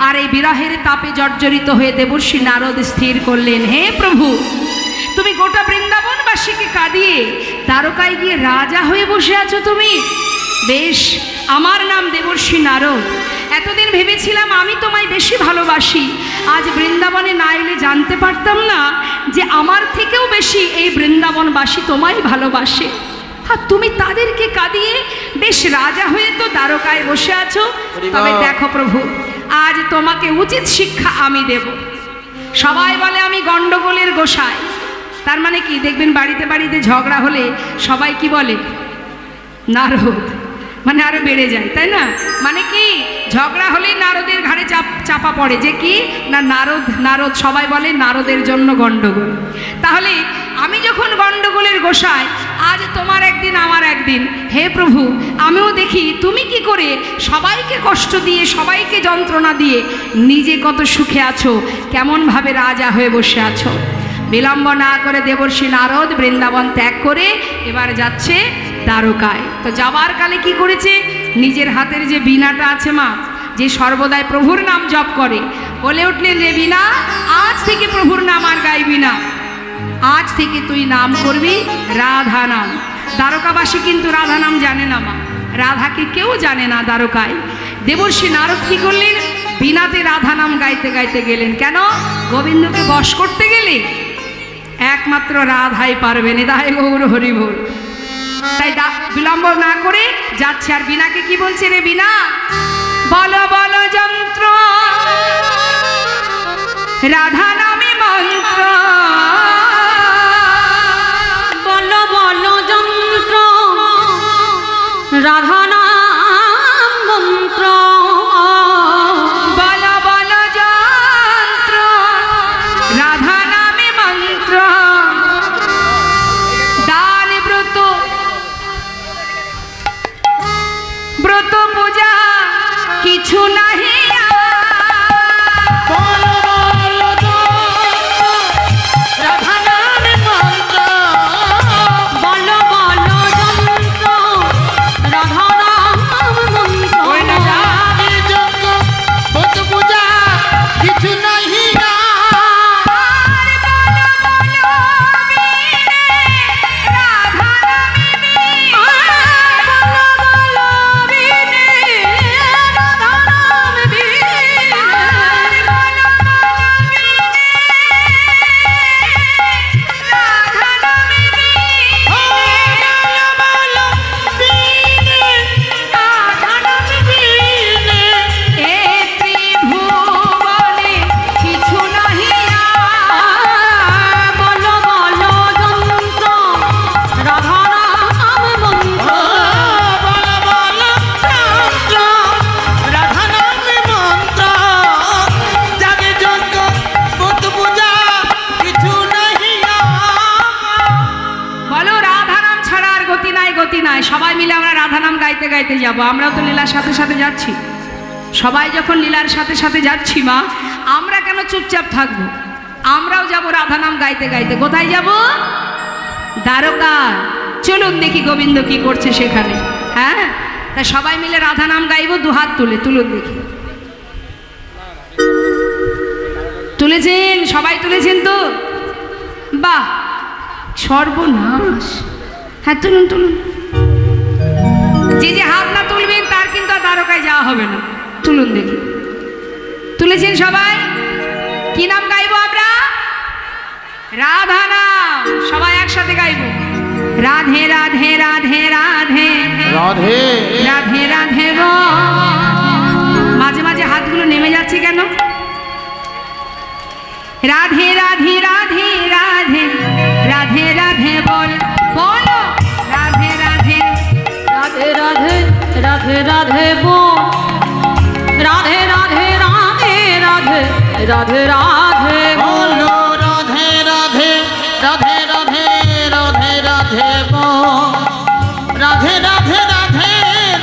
আর এই বিরহের তাপে জর্জরিত হয়ে দেবর্ষী নারদ স্থির করলেন, হে প্রভু, তুমি গোটা বৃন্দাবনবাসীকে কাঁদিয়ে দ্বারকায় গিয়ে রাজা হয়ে বসে আছো তুমি। বেশ, আমার নাম দেবর্ষী নারদ। এতদিন ভেবেছিলাম আমি তোমায় বেশি ভালোবাসি, আজ বৃন্দাবনে না এলে জানতে পারতাম না যে আমার থেকেও বেশি এই বৃন্দাবনবাসী তোমায় ভালোবাসে। আর তুমি তাদেরকে কাঁদিয়ে বেশ রাজা হয়ে তো দ্বারকায় বসে আছো। তবে দেখো প্রভু, আজ তোমাকে উচিত শিক্ষা আমি দেব। সবাই বলে আমি গণ্ডগোলের গোসাই, তার মানে কি? দেখবেন বাড়িতে বাড়িতে ঝগড়া হলে সবাই কি বলে? নারদ, মানে আরো বেড়ে যায়, তাই না? মানে কি, ঝগড়া হলেই নারদের ঘাড়ে চাপা পড়ে যে কি না নারদ নারদ, সবাই বলে নারদের জন্য গণ্ডগোল। তাহলে আমি যখন গণ্ডগোলের গোসাই, আজ তোমার একদিন আমার একদিন, হে প্রভু, আমিও দেখি তুমি কি করে সবাইকে কষ্ট দিয়ে, সবাইকে যন্ত্রণা দিয়ে নিজে কত সুখে আছো, কেমনভাবে রাজা হয়ে বসে আছো। বিলম্ব না করে দেবর্ষী নারদ বৃন্দাবন ত্যাগ করে এবার যাচ্ছে দ্বারকায়। তো যাবার কালে কি করেছে? নিজের হাতের যে বীণাটা আছে মা, যে সর্বদাই প্রভুর নাম জপ করে, বলে উঠলেন, রে বীণা, আজ থেকে প্রভুর নাম আর গাইবি না, আজ থেকে তুই নাম করবি রাধা নাম। দ্বারকাবাসী কিন্তু রাধা নাম জানে না মা, রাধাকে কেউ জানে না দ্বারকায়। দেবর্ষী নারদ কি করলেন? বীণাতে রাধা নাম গাইতে গাইতে গেলেন। কেন? গোবিন্দকে বশ করতে গেলে একমাত্র রাধাই পারবেন, এদায় গৌর হরি বল। তাই বিলম্ব না করে যাচ্ছে। আর বীণাকে কি বলছে? রে বীণা, বলো বলো যন্ত্র রাধা নামে মন্ত্র, বলো বলো যন্ত্র রাধা নাম মন্ত্র, বলো বলো যন্ত্র রাধা নামে মন্ত্র, দান ব্রত ব্রত পূজা কিছু নাহি, সবাই মিলে আমরা রাধা নাম গাইতে গাইতে যাব। আমরাও তো লীলার সাথে সাথে যাচ্ছি। সবাই যখন লীলার সাথে সাথে যাচ্ছি মা, আমরা কেন চুপচাপ থাকবো? আমরাও যাব রাধা নাম গাইতে গাইতে। কোথায় যাব? দ্বারকা। চলুন দেখি গোবিন্দ কি করছে সেখানে। হ্যাঁ, তা সবাই মিলে রাধা নাম গাইব। দুহাত তুলে তুলুন দেখি। তুলেছেন? সবাই তুলেছেন তো? বাহ, সর্বনাশ। হ্যাঁ, তুলুন তুলুন। যে যে হাত না তুলবেন তার কিন্তু আর দ্বারকায় যাওয়া হবে না। তুলুন দেখি। তুলেছেন সবাই? কি নাম গাইবো আমরা? রাধা নাম। সবাই একসাথে গাইবো। রাধে রাধে রাধে রাধে রাধে রাধে রাধে গো। মাঝে মাঝে হাতগুলো নেমে যাচ্ছে কেন? রাধে রাধে রাধে রাধে রাধে রাধে বল বলো। রাধে রাধে রাধে রাধে রাধে রাধে বল। রাধে রাধে রাধে রাধে রাধে রাধে বল। বলো রাধে রাধে রাধে রাধে রাধে রাধে বল। রাধে রাধে রাধে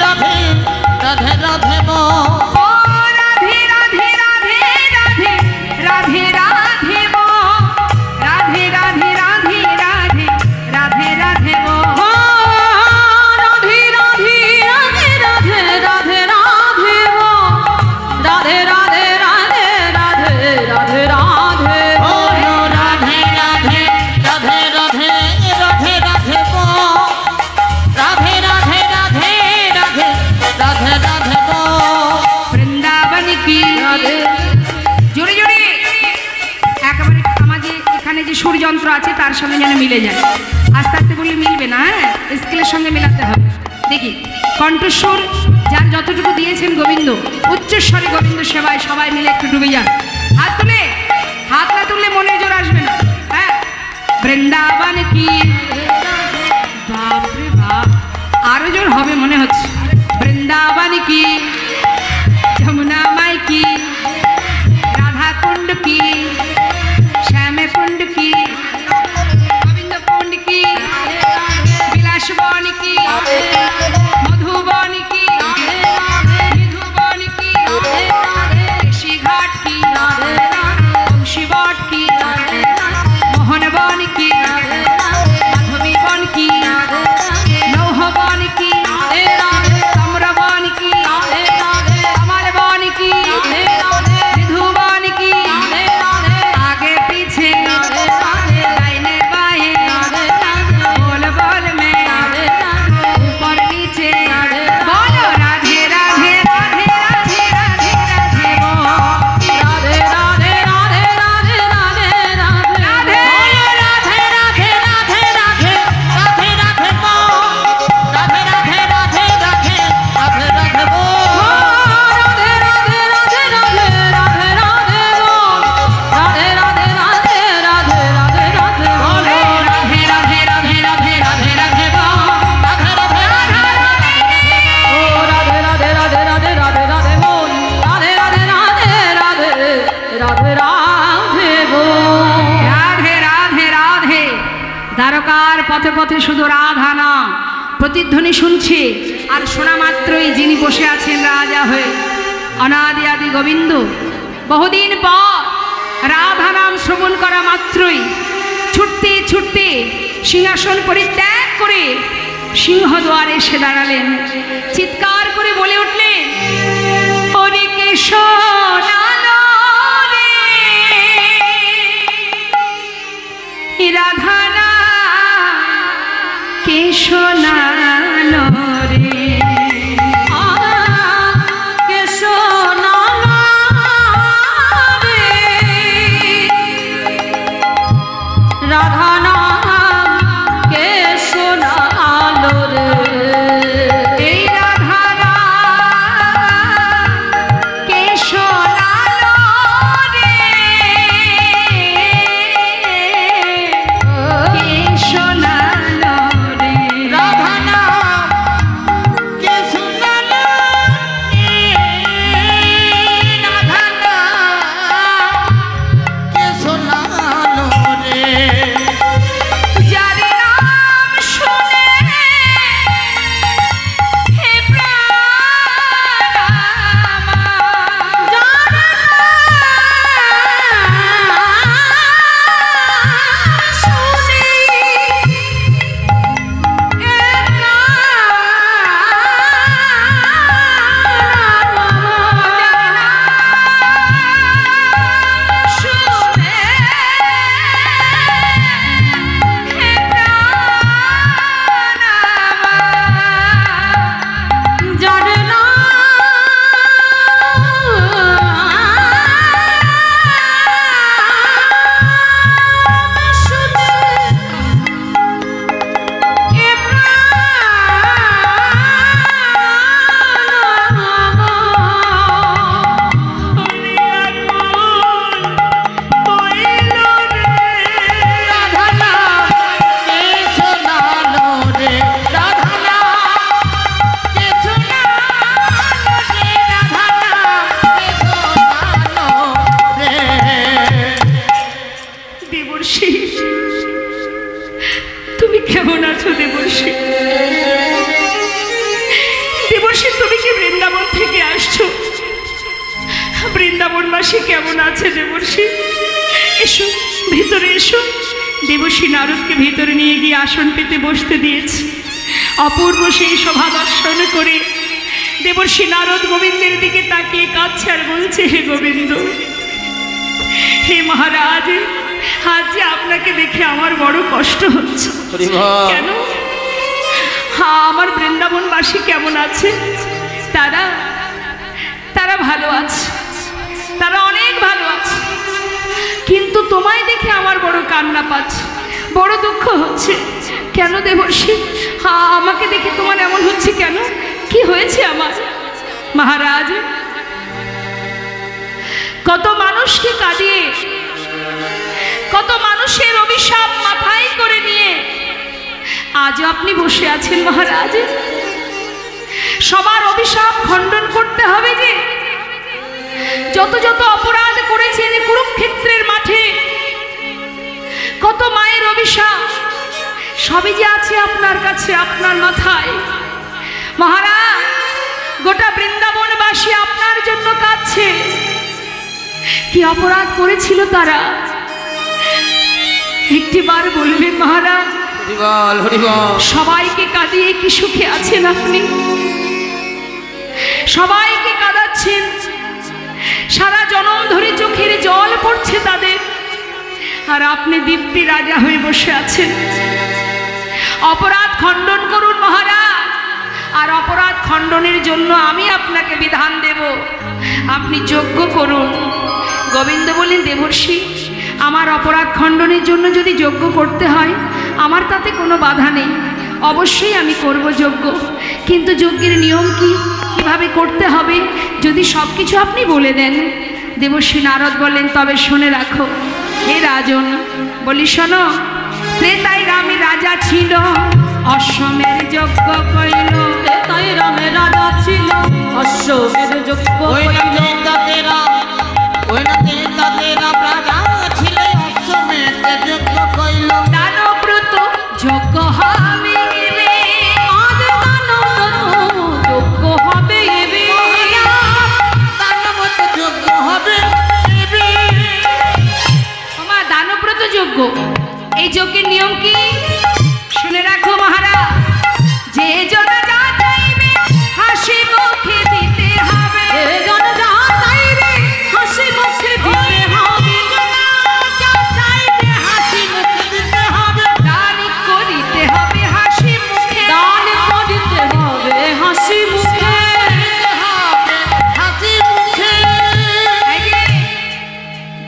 রাধে রাধে রাধে বল। ও রাধে রাধে রাধে রাধে রাধে রাধে বল। রাধে রাধে রাধে রাধে রাধে রাধে বল। ও রাধে রাধে রাধে রাধে রাধে রাধে বল। রাধে রাধে রাধে রাধে রাধে রাধে বল। বলো রাধে রাধে রাধে রাধে রাধে রাধে বল। রাধে রাধে রাধে রাধে রাধে রাধে বল। বৃন্দাবন কি জোরে জোরে একেবারে আমাদের এখানে যে সুরযন্ত্র আছে তার সঙ্গে যেন মিলে যায়। আস্তে আস্তে বললে মিলবে না, হ্যাঁ, স্কেলের সঙ্গে মেলাতে হবে। দেখি কণ্ঠস্বর যার যতটুকু দিয়েছেন গোবিন্দ, উচ্চস্বরে গোবিন্দ সেবায় সবাই মিলে একটু ডুবে যান। হাত তুলে, হাত না তুললে মনে জোর আসবে না। হ্যাঁ, বৃন্দাবন কি, বাপরে বাপ, আরো জোর হবে মনে হচ্ছে। বৃন্দাবন কি, যমুনা মাই কি, রাধা কুণ্ড কি, শ্যাম কুণ্ড কি, গোবিন্দ কুণ্ড কি, বিলাস বন কি, মধুবন কি, মধুবন কি, ঋষি ঘাট কি, বংশী বট কি, মোহন বন কি, মাধবী বন কি, লৌহ বন কি, তাম্র বন কি, আমার বন কি, মধুবন কি, आगे पीछे दाहिने बाएं बोल बोल में ऊपर नीचे बोलो राधे राधे राधे राधे राधे राधे बोल। राधे राधे राधे राधे राधे राधे राधे राधे राधे राधे राधे राधे राधे बोल। राधे राधे राधे राधे राधे राधे बोल। राधे राधे राधे राधे राधे राधे बोल। राधे राधे राधे राधे राधे राधे बोल। राधे राधे राधे राधे राधे राधे बोल। राधे राधे ओ राधे राधे राधे राधे राधे राधे बोल। राधे राधे राधे राधे राधे राधे बोल। রাধে রাধে রাধে। দ্বারকার পথে পথে শুধু রাধা নাম প্রতিধ্বনি শুনছে, আর শোনা মাত্রই যিনি বসে আছেন রাজা হয়ে, অনাদি আদি গোবিন্দ, বহুদিন পর রাধা নাম শ্রবণ করা মাত্রই ছুটতে ছুটতে সিংহাসন পরিত্যাগ করে সিংহদ্বারে এসে দাঁড়ালেন। চিৎকার করে বলে উঠলেন, ওরে কে সোনালো রে, রাধা না কে সোনালো রে। কে সোনালো রে, রাধা নাম কে সোনালো রে। এই রাধা নাম বৃন্দাবনবাসী কেমন আছে দেবর্ষি? এসো ভিতরে এসো। দেবর্ষি নারদকে ভিতরে নিয়ে গিয়ে আসন পেতে বসতে দিয়েছে। অপূর্ব সেই শোভা দর্শন করে দেবর্ষি নারদ গোবিন্দের দিকে তাকিয়ে কাঁদছে আর বলছে, হে গোবিন্দ, হে মহারাজ, আজ যে আপনাকে দেখে আমার বড় কষ্ট হচ্ছে। কেন? হ্যাঁ, আমার বৃন্দাবনবাসী কেমন আছে? তারা ভালো আছে, তারা অনেক ভালো আছে, কিন্তু তোমায় দেখে আমার বড় কান্না পাচ্ছে, বড় দুঃখ হচ্ছে। কেন দেবর্ষি? হ্যাঁ, আমাকে দেখে তোমার এমন হচ্ছে কেন? কি হয়েছে আমার? মহারাজ, কত মানুষকে কাঁদিয়ে, কত মানুষের অভিশাপ মাথায় করে নিয়ে আজও আপনি বসে আছেন মহারাজ। সবার অভিশাপ খণ্ডন করতে হবে যে যত যত অপরাধ করেছেন কুরুক্ষেত্রের মাঠে, কত মায়ের অভিশাপ, সবই যে আছে আপনার কাছে, আপনার মাথায়। মহারাজ, গোটা বৃন্দাবনবাসী আপনার জন্য কাঁদছে। কি অপরাধ করেছিল তারা? একটিবার বলবেন মহারাজ? সবাইকে কাঁদিয়ে কি সুখে আছেন আপনি? সবাইকে কাঁদাচ্ছেন, সারা জনম ধরে চোখের জল পড়ছে তাদের, আর আপনি দিব্যি রাজা হয়ে বসে আছেন। অপরাধ খণ্ডন করুন মহারাজ, আর অপরাধ খণ্ডনের জন্য আমি আপনাকে বিধান দেব, আপনি যজ্ঞ করুন। গোবিন্দ বলেন, দেবর্ষি, আমার অপরাধ খণ্ডনের জন্য যদি যজ্ঞ করতে হয় আমার তাতে কোনো বাধা নেই, অবশ্যই আমি করব যজ্ঞ। কিন্তু যজ্ঞের নিয়ম কি, কিভাবে করতে হবে, যদি সব কিছু আপনি বলে দেন। দেবর্ষি নারদ বলেন, তবে শুনে রাখো হে রাজন। বলি, শোনো, ত্রেতায় রামে রাজা ছিল, অশ্বমের যজ্ঞ কইল। ত্রেতায় রামে রাজা ছিল, অশ্বমের যজ্ঞ কইল। দানব্রত যজ্ঞ হবে এবে, আজ দানব্রত যজ্ঞ হবে এবে, দানব্রত যজ্ঞ হবে এবে। আমার দানব্রত যজ্ঞ, এই যজ্ঞের নিয়ম কি শুনে রাখো মহারাজ। যে জন যা চাইবে হাসি মুখে দিতে হবে, যে জন যা চাইবে হাসি মুখে দিতে হবে, দান করিতে হবে হাসি মুখে, দান করিতে হবে হাসি মুখে।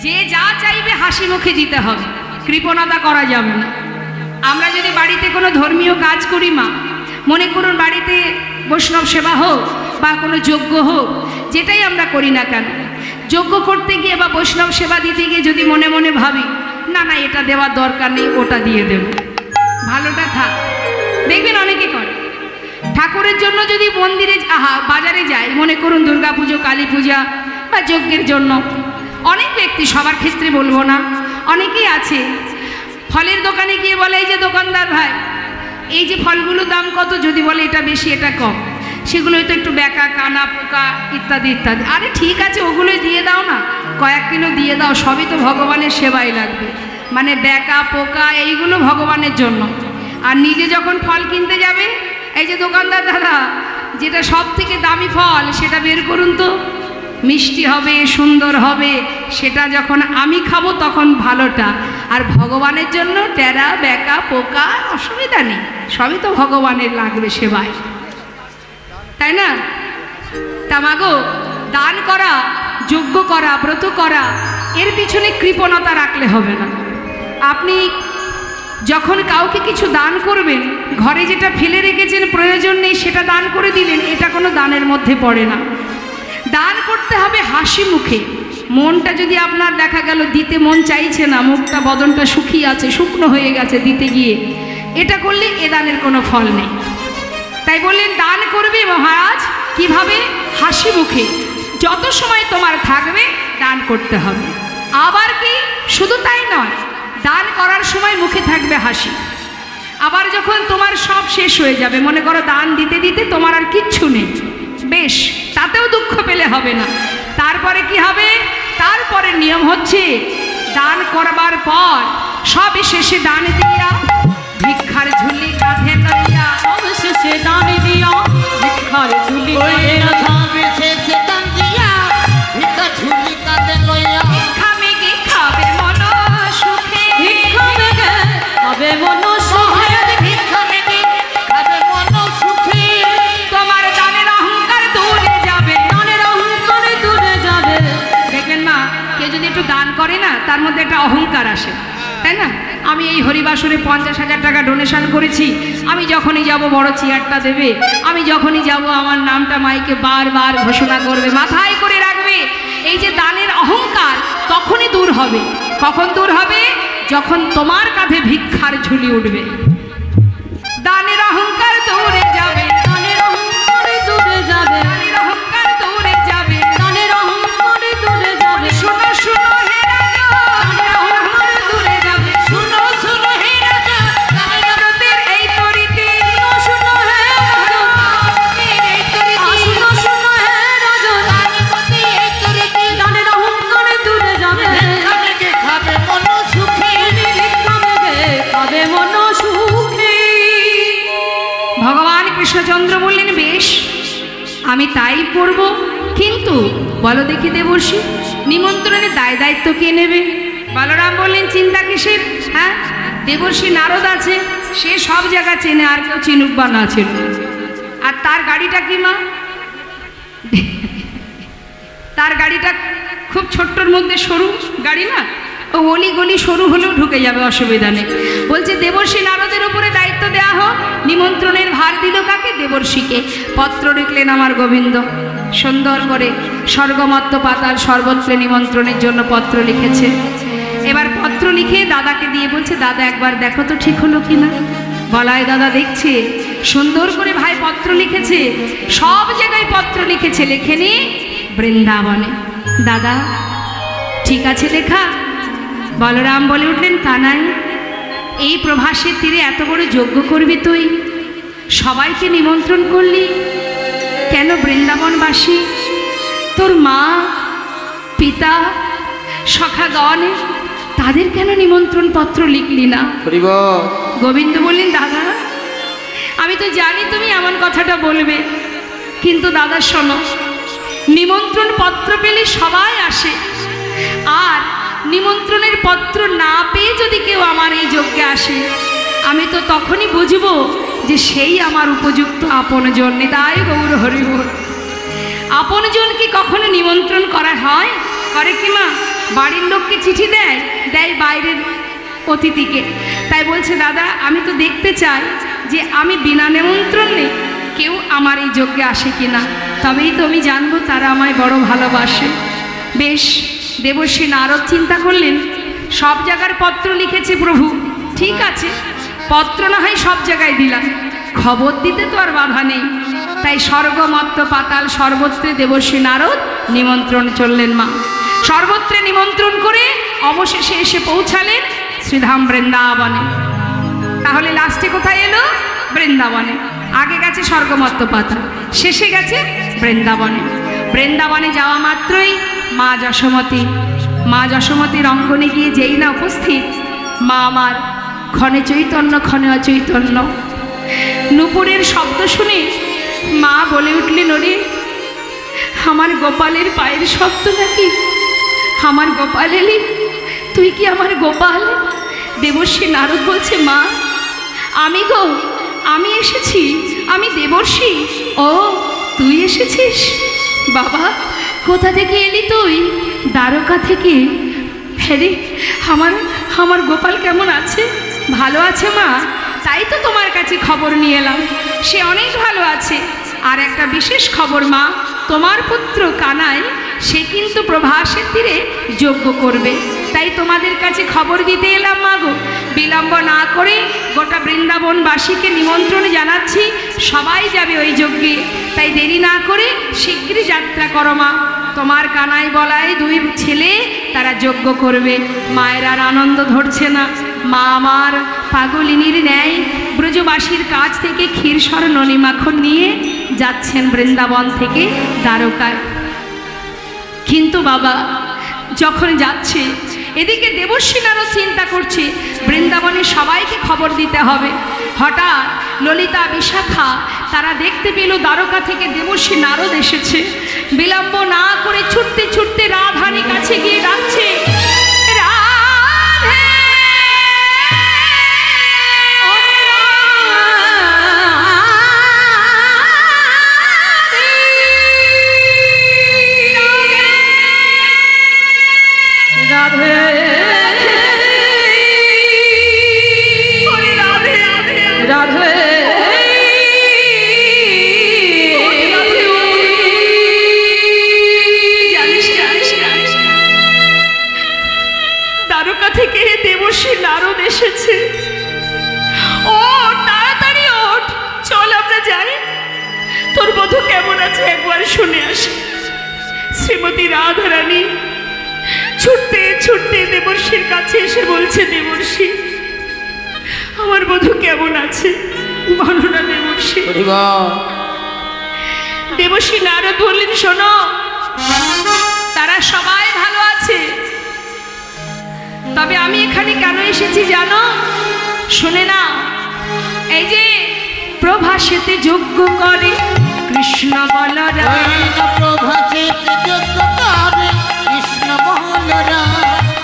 যে যা চাইবে হাসি মুখে দিতে হবে, কৃপণতা করা যাবে না। আমরা যদি বাড়িতে কোনো ধর্মীয় কাজ করি মা, মনে করুন বাড়িতে বৈষ্ণব সেবা হোক বা কোনো যজ্ঞ হোক, যেটাই আমরা করি না কেন, যজ্ঞ করতে গিয়ে বা বৈষ্ণব সেবা দিতে গিয়ে যদি মনে মনে ভাবি, না না এটা দেওয়ার দরকার নেই, ওটা দিয়ে দেব, ভালোটা থাক। দেখবেন অনেকে করে, ঠাকুরের জন্য যদি মন্দিরে বাজারে যায়, মনে করুন দুর্গা পুজো, কালী পূজা বা যজ্ঞের জন্য, অনেক ব্যক্তি, সবার ক্ষেত্রে বলবো না, অনেকেই আছে ফলের দোকানে গিয়ে বলে, এই যে দোকানদার ভাই, এই যে ফলগুলোর দাম কত? যদি বলে এটা বেশি এটা কম, সেগুলোই তো একটু বেকা, কানা, পোকা ইত্যাদি ইত্যাদি। আরে ঠিক আছে, ওগুলোই দিয়ে দাও না, কয়েক কিলো দিয়ে দাও, সবই তো ভগবানের সেবাই লাগবে। মানে বেকা, পোকা এইগুলো ভগবানের জন্য। আর নিজে যখন ফল কিনতে যাবে, এই যে দোকানদার দাদা, যেটা সব থেকে দামি ফল সেটা বের করুন তো, মিষ্টি হবে, সুন্দর হবে, সেটা যখন আমি খাবো তখন ভালোটা। আর ভগবানের জন্য টেরা, বেকা, পোকা অসুবিধা নেই, সবই তো ভগবানের লাগবে সেবায়, তাই না? তামাগো, দান করা, যজ্ঞ করা, ব্রত করা, এর পিছনে কৃপণতা রাখলে হবে না। আপনি যখন কাউকে কিছু দান করবেন, ঘরে যেটা ফেলে রেখেছেন প্রয়োজন নেই সেটা দান করে দিলেন, এটা কোনো দানের মধ্যে পড়ে না। দান করতে হবে হাসি মুখে। মনটা যদি আপনার দেখা গেল দিতে মন চাইছে না, মুখটা বদনটা শুকিয়ে আছে, শুকনো হয়ে গেছে দিতে গিয়ে, এটা করলে এ দানের কোনো ফল নেই। তাই বললেন দান করবে মহারাজ, কিভাবে? হাসি মুখে। যত সময় তোমার থাকবে দান করতে হবে। আবার কি শুধু তাই নয়, দান করার সময় মুখে থাকবে হাসি। আবার যখন তোমার সব শেষ হয়ে যাবে, মনে করো দান দিতে দিতে তোমার আর কিচ্ছু নেই, বেশ, তাতেও দুঃখ পেলে হবে না। তারপরে কি হবে? তারপরে নিয়ম হচ্ছে দান করবার পর সব শেষে দান দিয়া ভিক্ষার ঝুলি কাঁধে লইয়া, সব শেষে দান দিয়া ভিক্ষার ঝুলি ওই কাঁধে লইয়া। সবে শেষে দান দিয়া ভিক্ষা ঝুলি কাঁধে লইয়া। ভিক্ষা মেগে খাবে মন সুখে, ভিক্ষা মেগে খাবে মন সুখে। ভিক্ষা মেগে খাবে মন সুখে। তোমার দানের অহংকার দূরে যাবে। দানের অহংকারে দূরে যাবে। দেখবেন মা, কেউ যদি একটু দান করে না তার মধ্যে একটা অহংকার আসে, তাই না? আমি এই হরিবাসরে 50,000 টাকা ডোনেশন করেছি, আমি যখনই যাব বড় চেয়ারটা দেবে, আমি যখনই যাব আমার নামটা মাইকে বারবার ঘোষণা করবে, মাথায় করে রাখবে। এই যে দানের অহংকার তখনই দূর হবে। কখন দূর হবে? যখন তোমার কাঁধে ভিক্ষার ঝুলি উঠবে। দানের অহংকার দূরে যাবে, দানের অহংকারে দূরে যাবে। দানের অহংকার দূরে যাবে। দানের অহংকারে দূরে যাবে। শোনো শোনো হে রাজা, দানের অহংকার দূরে যাবে। শুনো শুনো হে রাজা, দানের এই তরিতে, শুনো হে রাজন, এই তরিতি, শুনো শুনো হে রাজন। দানপতি এই তরিতি। দানের অহংকারে দূরে যাবে। ভিক্ষা মেগে খাবে মন সুখে। ভিক্ষা মেগে খাবে মন সুখে। ভগবান কৃষ্ণচন্দ্র বললেন, বেশ আমি তাই করব, কিন্তু বলো দেখি দেবর্ষি, নিমন্ত্রণের দায় দায়িত্ব কে নেবে? বলরাম বললেন, চিন্তা কিসের? হ্যাঁ, দেবর্ষি নারদ আছে, সে সব জায়গা চেনে, আর কেউ চিনুক বা না চিনুক। আর তার গাড়িটা কি মা? তার গাড়িটা খুব ছোট্টর মধ্যে সরু গাড়ি না, ও অলি গলি সরু হলেও ঢুকে যাবে, অসুবিধা নেই। বলছে দেবর্ষি নারদের উপরে দায়িত্ব দেওয়া হোক। নিমন্ত্রণের ভার দিল কাকে? দেবর্ষিকে। পত্র লিখলেন আমার গোবিন্দ, সুন্দর করে স্বর্গমত্ত পাতাল সর্বত্র নিমন্ত্রণের জন্য পত্র লিখেছে। এবার পত্র লিখে দাদাকে দিয়ে বলছে, দাদা একবার দেখো তো ঠিক হলো কিনা। বলায় দাদা দেখছে, সুন্দর করে ভাই পত্র লিখেছে, সব জায়গায় পত্র লিখেছে, লেখেনি বৃন্দাবনে। দাদা ঠিক আছে লেখা? বলরাম বলে উঠলেন, কানাই, এই প্রভাসের তীরে এত বড় যজ্ঞ করবি তুই, সবাইকে নিমন্ত্রণ করলি, কেন বৃন্দাবনবাসী তোর মা পিতা সখাগণ তাদের কেন নিমন্ত্রণ পত্র লিখলি না? গোবিন্দ বললেন, দাদা আমি তো জানি তুমি এমন কথাটা বলবে, কিন্তু দাদা শোনো, নিমন্ত্রণ পত্র পেলে সবাই আসে, আর নিমন্ত্রণের পত্র না পেয়ে যদি কেউ আমার এই যজ্ঞে আসে, আমি তো তখনই বুঝবো যে সেই আমার উপযুক্ত আপনজন। নিতাই গৌর হরি বল। আপনজন কি কখনো নিমন্ত্রণ করা হয়? করে কি মা? বাড়ির লোককে চিঠি দেয়, দেয় বাইরের অতিথিকে। তাই বলছে, দাদা আমি তো দেখতে চাই যে আমি বিনা নিমন্ত্রণে কেউ আমার এই যজ্ঞে আসে কিনা, তবেই তো আমি জানবো তারা আমায় বড় ভালোবাসে। বেশ, দেবর্ষি নারদ চিন্তা করলেন, সব জায়গার পত্র লিখেছে প্রভু, ঠিক আছে, পত্র না হয় সব জায়গায় দিলাম, খবর দিতে তো আর বাধা নেই। তাই স্বর্গমত্ত পাতাল সর্বত্রে দেবর্ষি নারদ নিমন্ত্রণ চললেন মা। সর্বত্রে নিমন্ত্রণ করে অবশেষে এসে পৌঁছালেন শ্রীধাম বৃন্দাবনে। তাহলে লাস্টে কোথায় এলো? বৃন্দাবনে। আগে গেছে স্বর্গমত্ত পাতাল, শেষে গেছে বৃন্দাবনে। বৃন্দাবনে যাওয়া মাত্রই মা যশোমতীর অঙ্গনে গিয়ে যেই না উপস্থিত, মা আমার ক্ষণে চৈতন্য ক্ষণে অচৈতন্য। নূপুরের শব্দ শুনে মা বলে উঠলেন, ওরে আমার গোপালের পায়ের শব্দ নাকি? আমার গোপাল এলি, তুই কি আমার গোপাল? দেবর্ষি নারদ বলছে, মা আমি গো, আমি এসেছি, আমি দেবর্ষি। ও তুই এসেছিস? বাবা কোথা থেকে এলি তুই? দ্বারকা থেকে। হ্যাঁ, আমার গোপাল কেমন আছে? ভালো আছে মা, তাই তো তোমার কাছে খবর নিয়ে এলাম। সে অনেক ভালো আছে। আর একটা বিশেষ খবর মা, তোমার পুত্র কানাই সে কিন্তু প্রভাসের তীরে যজ্ঞ করবে, তাই তোমাদের কাছে খবর দিতে এলাম মা গো। বিলম্ব না করে গোটা বৃন্দাবনবাসীকে নিমন্ত্রণ জানাচ্ছি, সবাই যাবে ওই যজ্ঞে, তাই দেরি না করে শীঘ্রই যাত্রা করো মা। তোমার কানাই বলায় দুই ছেলে তারা যজ্ঞ করবে। মায়ের আর আনন্দ ধরছে না। মা আমার পাগলিনীর ন্যায় ব্রজবাসীর কাছ থেকে ক্ষীরসর ননি মাখন নিয়ে যাচ্ছেন বৃন্দাবন থেকে দ্বারকায়। কিন্তু বাবা যখন যাচ্ছে, এদিকে দেবশ্রী নারদ চিন্তা করছে বৃন্দাবনে সবাইকে খবর দিতে হবে। হঠাৎ ললিতা, বিশাখা তারা দেখতে পেল দ্বারকা থেকে দেবশ্রী নারদ এসেছে। বিলম্ব না করে ছুটতে ছুটতে রাধারানী কাছে গিয়ে ডাকছে, রাধে। দ্বারকা থেকে দেবশ্রী নারদ এসেছে। ও তাড়াতাড়ি ওঠ, চল আমরা যাই, তোর বধূ কেমন আছে একবার শুনে আসি। শ্রীমতী রাধারানী ছুটতে ছুটতে দেবর্ষীর কাছে এসে বলছে, দেবর্ষী আমার বধূ কেমন আছে বলো না দেবর্ষী। দেবশ্রী নারদ বললেন, শোনো, তারা সবাই ভালো আছে, তবে আমি এখানে কেন এসেছি জানো? শুনে না, এই যে প্রভাসেতে যজ্ঞ করে কৃষ্ণ বলরাম, প্রভাসেতে যজ্ঞ করে কৃষ্ণ বলরাম,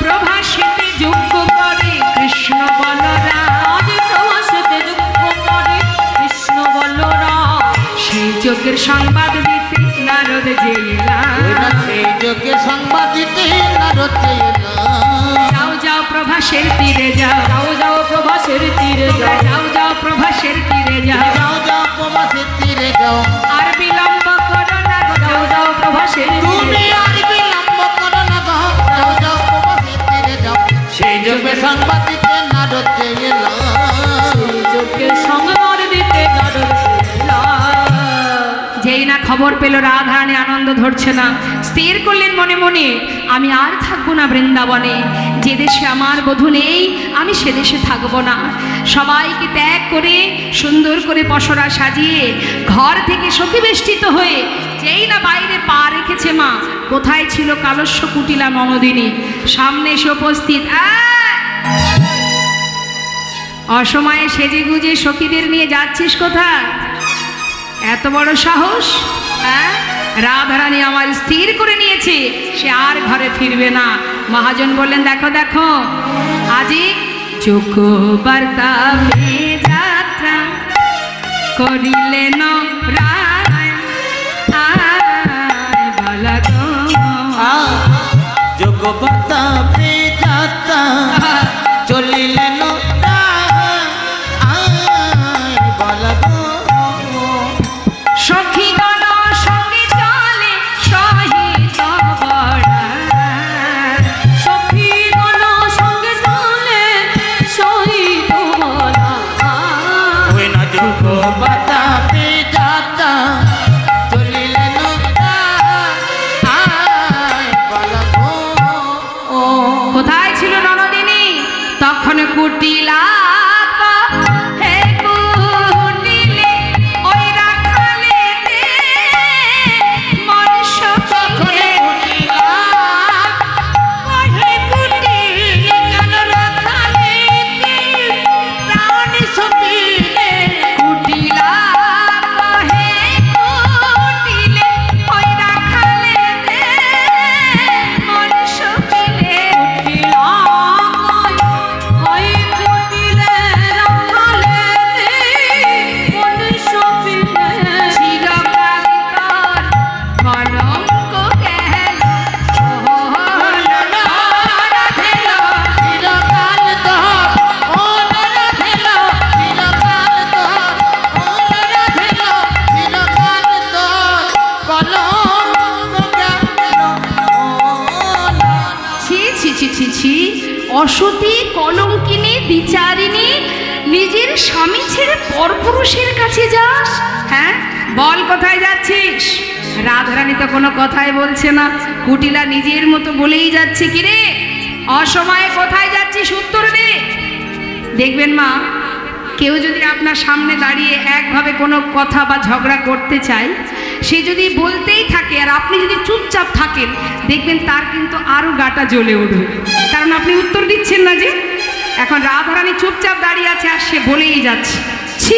প্রভাসেতে যজ্ঞ করে কৃষ্ণ বলরাম, প্রভাসেতে যজ্ঞ করে কৃষ্ণ বলরাম, সেই যজ্ঞের সংবাদ দিতে নারদ যে এলাম, সেই যজ্ঞের সংবাদ দিতে নারদ যে এলাম। যাও যাও প্রভাসের তীরে যাও, যাও যাও প্রভাসের তীরে যাও, যাও যাও প্রভাসের তীরে যাও, যাও যাও প্রভাসের তীরে যাও, আর বিলম্ব করো না গো, যাও যাও প্রভাসের তুমি আর বিলম্ব করো না গো, যাও যাও প্রভাসের তীরে যাও, সেই যজ্ঞের সংবাদ দিতে নারদ যে এলাম, যজ্ঞের সংবাদ দিতে নারদ যেই না খবর পেল রাধারানী আনন্দ ধরছে না, স্থির করলেন মনে মনে, আমি আর থাকবো না বৃন্দাবনে, যে দেশে আমার বধূ নেই আমি সে দেশে থাকবো না। সবাইকে ত্যাগ করে সুন্দর করে পসরা সাজিয়ে ঘর থেকে সখী বেষ্টিত হয়ে যেই না বাইরে পা রেখেছে, মা কোথায় ছিল কালস্য কুটিলা ননদিনী, সামনে এসে উপস্থিত। অসময়ে সেজে গুজে সখীদের নিয়ে যাচ্ছিস কোথায়? এত বড় সাহস? হ্যাঁ, রাধারানী আমার স্থির করে নিয়েছে সে আর ঘরে ফিরবে না। মহাজন বললেন, দেখো দেখো, আজি যোগ্য বার্তা পেয়ে যাত্রা করিলেন রায়, আয় বলা গো। যোগ্য বার্তা পেয়ে যাত্রা চলিলেন সখীগণ সঙ্গে চলে সহিত বড়া, সখীগণ সঙ্গে চলে সহিত বড়া, ওই না যোগ্য বার্তা পেয়ে যাত্রা চলিলেন কোথায় ছিল ননদিনী? তখন কুটিলা অসতী কলঙ্কিনী দ্বিচারিণী নিজের স্বামী ছেড়ে পরপুরুষের কাছে যাস? হ্যাঁ, বল কোথায় যাচ্ছিস? রাধারানী তো কোনো কথাই বলছে না, কুটিলা নিজের মতো বলেই যাচ্ছে, কিরে অসময়ে কোথায় যাচ্ছিস উত্তর দে। দেখবেন মা, কেউ যদি আপনার সামনে দাঁড়িয়ে একভাবে কোনো কথা বা ঝগড়া করতে চায়, সে যদি বলতেই থাকে আর আপনি যদি চুপচাপ থাকেন, দেখবেন তার কিন্তু আরও গাটা জ্বলে উঠবে, কারণ আপনি উত্তর দিচ্ছেন না যে। এখন রাধারানী চুপচাপ দাঁড়িয়ে আছে আর সে বলেই যাচ্ছে, ছি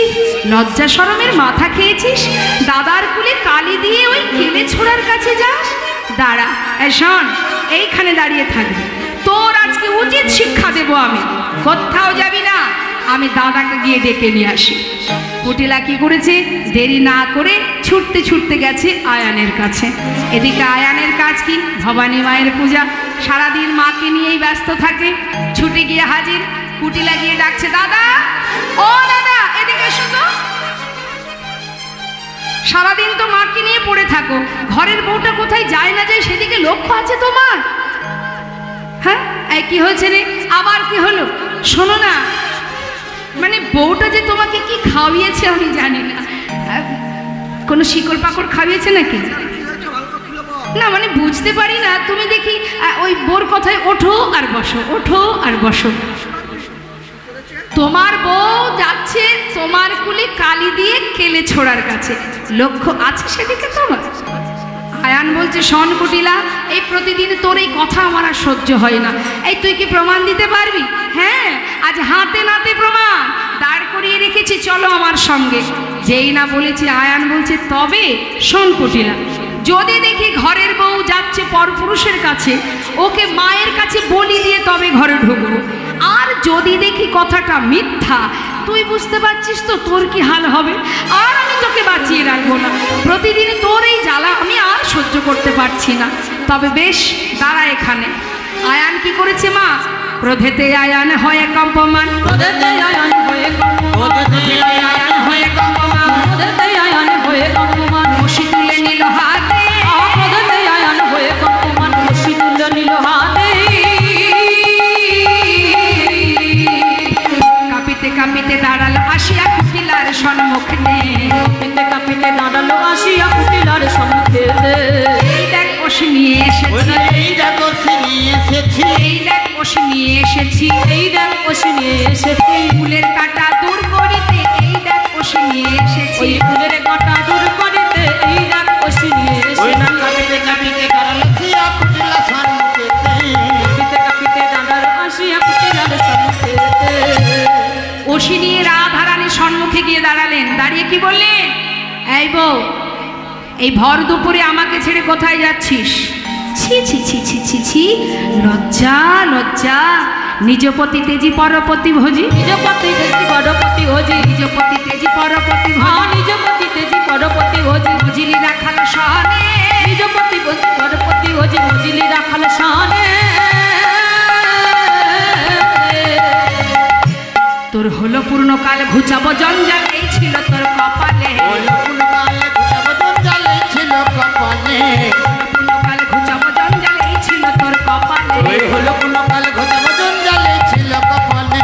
লজ্জা শরমের মাথা খেয়েছিস, দাদার কুলে কালি দিয়ে ওই কেলে ছোড়ার কাছে যাস। দাঁড়া, শোন, এইখানে দাঁড়িয়ে থাকবি, তোর আজকে উচিত শিক্ষা দেব আমি। কোথাও যাবি না, আমি দাদাকে গিয়ে ডেকে নিয়ে আসি। কুটিলা কি করেছে, দেরি না করে ছুটতে ছুটতে গেছে আয়ানের কাছে। এদিকে আয়ানের কাজ কি, ভবানী মায়ের পূজা, সারাদিন মাকে নিয়েই ব্যস্ত থাকে। ছুটে গিয়ে হাজির, কুটিলা গিয়ে ডাকছে, দাদা, ও দাদা, এদিকে এসো তো। সারাদিন তো মাকে নিয়ে পড়ে থাকো, ঘরের বউটা কোথায় যায় না যায় সেদিকে লক্ষ্য আছে তোমার? হ্যাঁ, এই কি হয়েছে রে, আবার কি হলো? শোনো না, মানে বউটা যে তোমাকে কি খাওয়িয়েছে আমি জানি না, কোনো শিকড় পাকড় খাওয়িয়েছে নাকি? না মানে বুঝতে পারি না, তুমি দেখি ওই বোর কথায় ওঠো আর বসো, ওঠো আর বসো। তোমার বউ যাচ্ছে তোমার কুলে কালি দিয়ে কেলে ছোড়ার কাছে, লক্ষ্য আছে সেদিকে তোমার? আয়ান বলছে, শোন কুটিলা, এই প্রতিদিন তোর এই কথা আমার আর সহ্য হয় না। এই তুই কি প্রমাণ দিতে পারবি? হ্যাঁ, আজ হাতে নাতে প্রমাণ দাঁড় করিয়ে রেখেছি, চলো আমার সঙ্গে। যেই না বলেছি, আয়ান বলছে, তবে শোন কুটিলা, যদি দেখি ঘরের বউ যাচ্ছে পরপুরুষের কাছে, ওকে মায়ের কাছে বলি দিয়ে তবে ঘরে ঢুকবো। আর যদি দেখি কথাটা মিথ্যা, তুই বুঝতে পারছিস তো তোর কি হাল হবে। আর আমি তোকে বাঁচিয়ে রাখবো না, প্রতিদিন তোর এই জ্বালা আমি আর সহ্য করতে পারছি না। তবে বেশ, দাঁড়া এখানে। আয়ান কি করেছে মা, ক্রোধেতে আয়ান হয়ে কম্পমান, ক্রোধেতে আয়ান হয়ে কম্পমান, ক্রোধেতে আয়ান হয়ে কম্পমান, ক্রোধেতে আয়ান হয়ে কম্পমান, বসি তুলে নিল হাতে, ক্রোধেতে আয়ান হয়ে কম্পমান, বসি তুলে নিল হাতে। কাঁপিতে কাঁপিতে দাঁড়ালো আসিয়া কুটিলার সম্মুখে, কাঁপিতে কাঁপিতে দাঁড়ালো আসিয়া কুটিলার সম্মুখে। এই দেখ বসে নিয়ে এসেছি, এই দেখো নিয়ে এসেছি, এই দেখ বসে নিয়ে এসেছি, এই দেখ বসে নিয়ে এসেছি, ফুলের কাঁটা দূর করিতে, এই দেখ বসে নিয়ে এসেছি, ওই ফুলের কাঁটা দূর করিতে, এই দেখ বসে নিয়ে ওই এসেছি। না কাঁপিতে কাঁপিতে দাঁড়ালো আসিয়া কুটিলা সম্মুখেতে, কাঁপিতে কাঁপিতে দাঁড়ালো আসিয়া কুটিলার সম্মুখে। ওষি নিয়ে রাধারানীর সম্মুখে গিয়ে দাঁড়ালেন। দাঁড়িয়ে কি বললেন, এই বউ, এই ভর দুপুরে আমাকে ছেড়ে কোথায় যাচ্ছিস? ছি ছি ছি ছি ছি ছি, লজ্জা লজ্জা, নিজপতি তেজি পরপতি ভোজি, নিজপতি তেজি পরপতি ভোজি, নিজপতি তেজি পরপতি হ্যাঁ নিজপতি তেজি পরপতি ভোজি, ভজিলি রাখাল সহনে, নিজপতি পরপতি ভোজি, ভজিলি রাখাল শানে। তোর হলো পূর্ণকাল ঘুচাবো জঞ্জাল, এই ছিল তোর কপালে, হলো পুনকালে ঘুচাবো জঞ্জাল, এই ছিল কপালে, পূর্ণকাল ঘুচাবো জঞ্জাল, এই ছিল তোর কপালে, ওই হলো পুনকালে ঘুচাবো জঞ্জাল, এই ছিল কপালে।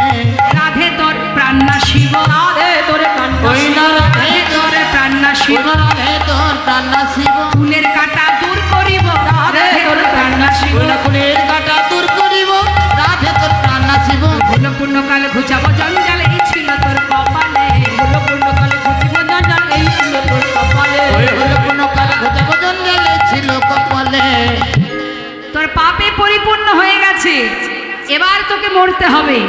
রাধে তোর প্রাণনা শিব, রাধে তোর কান্না ওই শিব, না রাধে তোর প্রাণনা শিব, রাধে তোর প্রাণনা শিব, ফুলের কাঁটা দূর করিব, রাধে তোর প্রাণনা শিব, ফুলের কাঁটা দূর করিব, রাধে তোর প্রাণনা শিব, হলো পূর্ণকাল ঘুচাবো জঞ্জাল, এই ছিল তোর কপালে, হলো পূর্ণকালে ঘুচিব জঞ্জাল, এই ছিল তোর কপালে। ওই হলো পুনকালে ঘুচাবো জঞ্জাল, এই ছিল কপালে। তোর পাপে পরিপূর্ণ হয়ে গেছে, এবার তোকে মরতে হবে।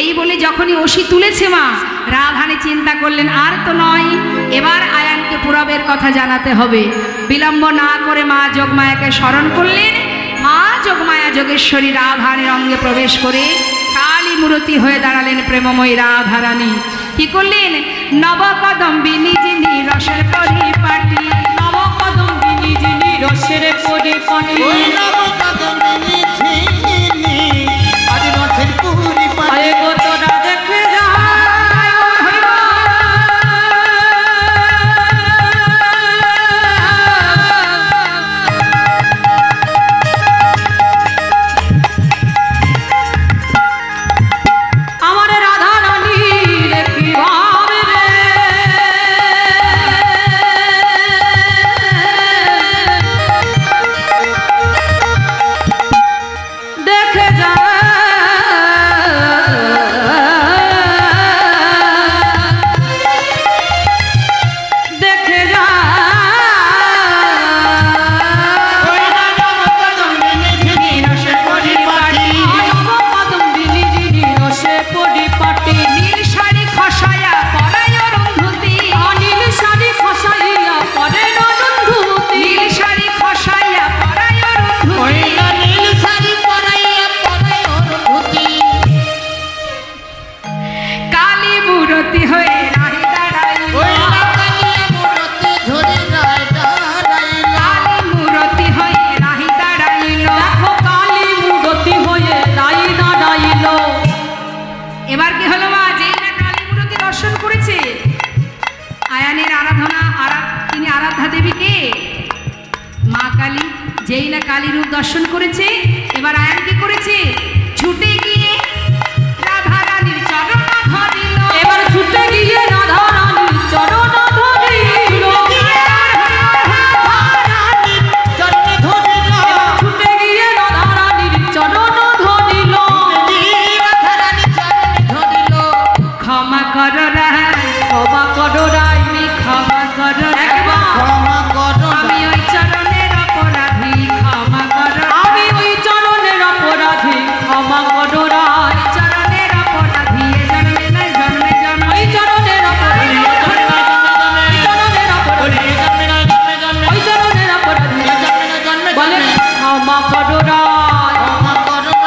এই বলে যখনই ওষি তুলেছে মা, রাধানী চিন্তা করলেন আর তো নয়, এবার আয়ানকে পুরবের কথা জানাতে হবে। বিলম্ব না করে মা যোগমায়াকে স্মরণ করলেন। মা যোগমায়া যোগেশ্বরী রাধারানীর অঙ্গে প্রবেশ করে কালী মূর্তি হয়ে দাঁড়ালেন প্রেমময়ী রাধারানী। কি করলেন, নবকদম্বিনী যিনি রসের পরিপাটি, নবকদম্বিনী যিনি রসের পরিপাটি, ওই নবকদম্বিনী যিনি আজ রসের পরিপাটি, আয়ে গো তোরা দেখে যা। আমার রাধা রানী রে কি ভাব রে, কালী রূপ দর্শন করেছে। এবার আয়ান কি করেছে? ছুটে গিয়ে রাধা রানীর চরণ ধরিল। এবার ছুটে গিয়ে রাধা রানীর চরণ ধরিল। ছুটে গিয়ে রাধা রানীর চরণ ধরিল। ক্ষমা করো রায়, ক্ষমা করো রায়, ক্ষমা করো রায়, একবার আমি ওই চরণের অপরাধী, ক্ষমা করো। আমি ওই চরণের অপরাধী, ক্ষমা করো রায়। চরণের অপরাধী, এ জন্মে নয় জন্মে জন্মে। ওই চরণের অপরাধী, ওই চরণের অপরাধী, ওই চরণের অপরাধী, বলে ক্ষমা করো রায়।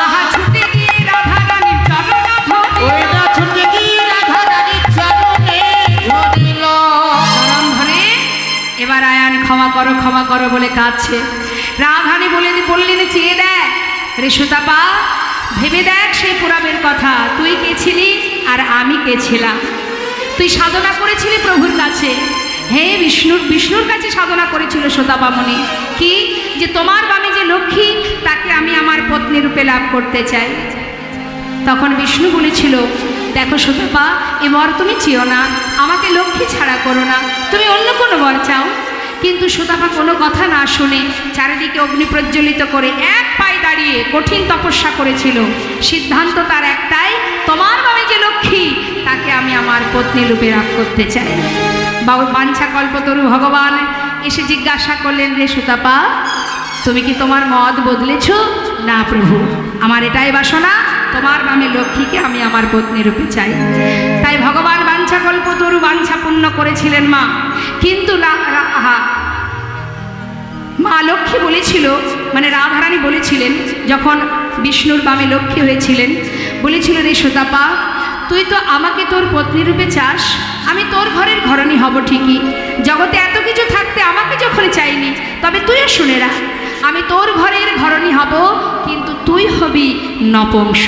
আহা ছুটে গিয়ে রাধা রানীর চরণ চরণ ধরে এবার আয়ান ক্ষমা করো বলে কাঁদছে। রাধারানী বললেন চেয়ে দেখ রে সুতাপা, ভেবে দেখ সেই পুরাবের কথা। তুই কে ছিলি আর আমি কে ছিলাম? তুই সাধনা করেছিলি প্রভুর কাছে, হে বিষ্ণুর কাছে সাধনা করেছিল সুতাপামণি। কি যে তোমার বামে যে লক্ষ্মী, তাকে আমি আমার পত্নী রূপে লাভ করতে চাই। তখন বিষ্ণু বলেছিল, দেখো সুতাপা, এ বর তুমি চেও না, আমাকে লক্ষ্মী ছাড়া করো না, তুমি অন্য কোনো বর চাও। কিন্তু সুতাপা কোনো কথা না শুনে চারিদিকে অগ্নি প্রজ্বলিত করে এক পায়ে দাঁড়িয়ে কঠিন তপস্যা করেছিল। সিদ্ধান্ত তার একটাই, তোমার বামে যে লক্ষ্মী, তাকে আমি আমার পত্নী রূপে লাভ করতে চাই। বাঞ্ছা কল্পতরু ভগবান এসে জিজ্ঞাসা করলেন, রে সুতাপা, তুমি কি তোমার মত বদলেছ? না প্রভু, আমার এটাই বাসনা, তোমার বামে লক্ষ্মীকে আমি আমার পত্নী রূপে চাই। তাই ভগবান বাঞ্ছা কল্পতরু বাঞ্ছা পূর্ণ করেছিলেন মা। কিন্তু মা লক্ষ্মী বলেছিল, মানে রাধারানী বলেছিলেন, যখন বিষ্ণুর বামে লক্ষ্মী হয়েছিলেন, বলেছিল, রে সুতাপা, তুই তো আমাকে তোর পত্নী রূপে চাস, আমি তোর ঘরের ঘরণী হব ঠিকই, জগতে এত কিছু থাকতে আমাকে যখন চাইনি, তবে তুইও শুনে রাখ, আমি তোর ঘরের ঘরণী হব, কিন্তু তুই হবি নপুংস।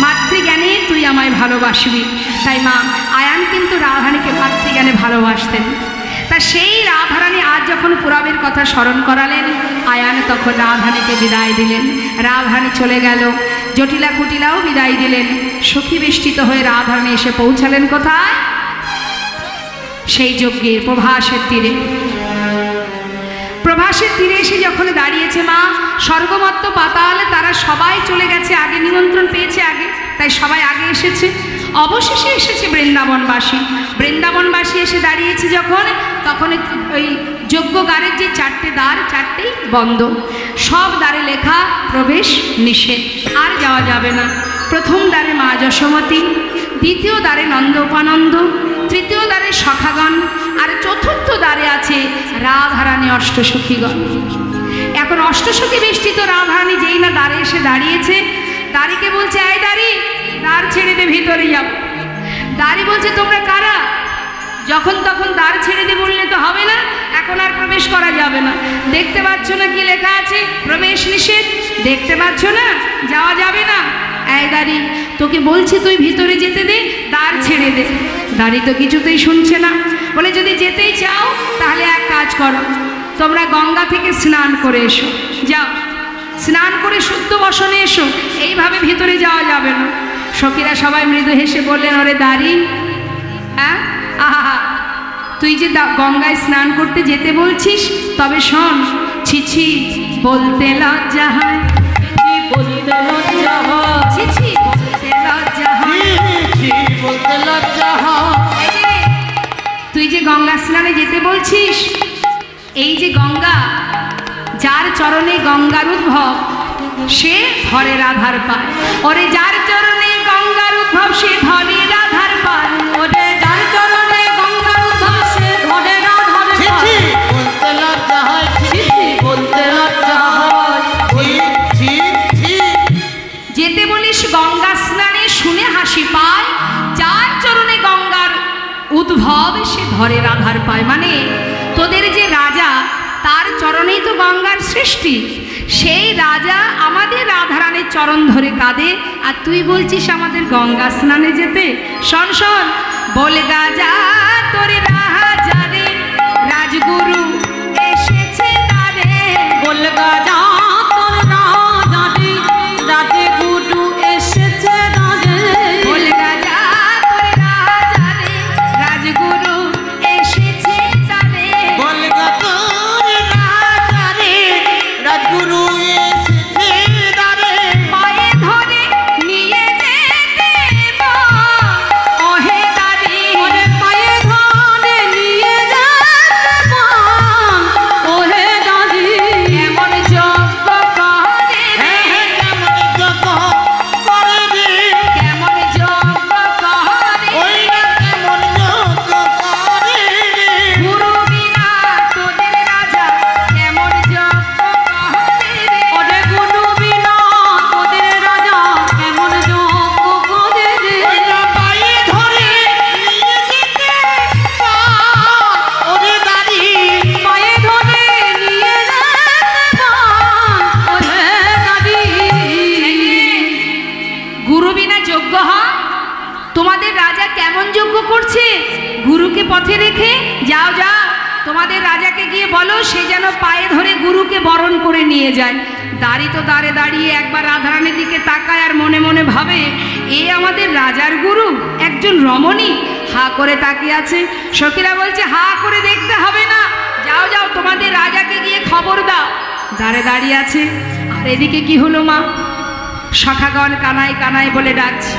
মাতৃজ্ঞানে তুই আমায় ভালোবাসবি। তাই মা আয়ান কিন্তু রাধারানীকে মাতৃজ্ঞানে ভালোবাসতেন। তা সেই রাধারানী আজ যখন পুরাবের কথা স্মরণ করালেন, আয়ান তখন রাধারানীকে বিদায় দিলেন। রাধারানী চলে গেল, জটিলা কুটিলাও বিদায় দিলেন। সখী বেষ্টিত হয়ে রাধারানী এসে পৌঁছালেন কোথায়? সেই যজ্ঞের প্রভাসের তীরে। প্রভাসের তীরে এসে যখন দাঁড়িয়েছে মা, স্বর্গমত্ত পাতাল তারা সবাই চলে গেছে, আগে নিমন্ত্রণ পেয়েছে আগে, তাই সবাই আগে এসেছে। অবশেষে এসেছে বৃন্দাবনবাসী। বৃন্দাবনবাসী এসে দাঁড়িয়েছে যখন, তখন ওই যজ্ঞগারের যে চারটে দ্বার, চারটেই বন্ধ। সব দ্বারে লেখা প্রবেশ নিষেধ, আর যাওয়া যাবে না। প্রথম দ্বারে মা যশোমতী, দ্বিতীয় দ্বারে নন্দ উপানন্দ, তৃতীয় দ্বারে সখাগণ, আর চতুর্থ দ্বারে আছে রাধারানী অষ্টসখীগণ। এখন অষ্টসখী বেষ্টিত রাধারানী যেই না দ্বারে এসে দাঁড়িয়েছে, দাঁড়িকে বলছে, আয় দাঁড়ি, দ্বার ছেড়ে দে, ভিতরে যাব। দাঁড়ি বলছে, তোমরা কারা? যখন তখন দ্বার ছেড়ে দে বললে তো হবে না, এখন আর প্রবেশ করা যাবে না। দেখতে পাচ্ছ না কি লেখা আছে? প্রবেশ নিষেধ। দেখতে পাচ্ছ না যাওয়া যাবে না? এই দাঁড়ি, তোকে বলছি তুই ভিতরে যেতে দে, দ্বার ছেড়ে দে। দাঁড়ি তো কিছুতেই শুনছে না। বলে, যদি যেতেই চাও তাহলে এক কাজ করো, তোমরা গঙ্গা থেকে স্নান করে এসো, যাও স্নান করে শুদ্ধ বসনে এসো, এইভাবে ভিতরে যাওয়া যাবে না। সখীরা সবাই মৃদু হেসে বললেন, ওরে দাঁড়ি, হ্যাঁ আহা, তুই যে গঙ্গায় স্নান করতে যেতে বলছিস, তবে শোন, ছিছি বলতে লজ্জা হয়, বলতে লজ্জা হয়, ছিছি বলতে লজ্জা হয়, বলতে লজ্জা হয়। তুই যে গঙ্গা স্নানে যেতে বলছিস, এই যে গঙ্গা, যার চরণে গঙ্গার উদ্ভব, সে ধরে রাধার পায়। ওরে যার চরণে গঙ্গার উদ্ভব, সে ধরে রাধার পায়। ওরে যার চরণে গঙ্গার উদ্ভব, সে ধরে রাধার পায়। বলতে লজ্জা হয়, বলতে লজ্জা হয়। যেতে বলিস গঙ্গা স্নানে, শুনে হাসি পায়। যার চরণে গঙ্গার উদ্ভব, সে ধরে রাধার পায়। মানে তোদের যে রাজা, তার চরণেই তো গঙ্গার সৃষ্টি। সেই রাজা আমাদের রাধারানীর চরণ ধরে কাঁদে, আর তুই বলছিস আমাদের গঙ্গা স্নানে যেতে। শোন শোন, বলে রাজা তোর রাজা রে, রাজগুরু এসেছে দ্বারে। বলগা যা তোর রাজারে রাধে গুরু এসেছে রাজে বলগা যা তোর রাজারে রাজগুরু এসেছে তারে বলগা তোর রাজারে রাজগুরু এসেছে দ্বারে পায়ে ধরে নিয়ে যেতে ওহে দাদি ওরে পায়ে ধরে নিয়ে যেতে পান ওহে দাদি এমন যজ্ঞ করে রে কেমন যজ্ঞ করে রে কেমন যজ্ঞ করে ওই না কেমন যজ্ঞ করে রে গুরু বিনা তোদের রাজা কেমন যজ্ঞ করে রে ওরে গুরু বিনা তোদের রাজা কেমন যোগ্য করে রে ওই না পায়ে ধরে নিয়ে যেতে ওরে দাঁড়ি পায়ে ধরে নিয়ে যেতে পান ওহে দাদি গুরু বিনা যজ্ঞ হয় তোমাদের রাজা কেমন যজ্ঞ করছে গুরুকে পথে রেখে যাও যাও তোমাদের রাজাকে গিয়ে বলো সে যেন পায়ে ধরে গুরুকে বরণ করে নিয়ে যায় দাঁড়ি তো দাঁড়ে দাঁড়িয়ে একবার রাধারানীর দিকে তাকায় আর মনে মনে ভাবে এ আমাদের রাজার গুরু একজন রমণী হা করে তাকিয়ে আছে সখীরা বলছে হা করে দেখতে হবে না যাও যাও তোমাদের রাজাকে গিয়ে খবর দাও দাঁড়ে দাঁড়িয়ে আছে আর এদিকে কি হলো মা সখাগণ কানাই কানাই বলে ডাকছে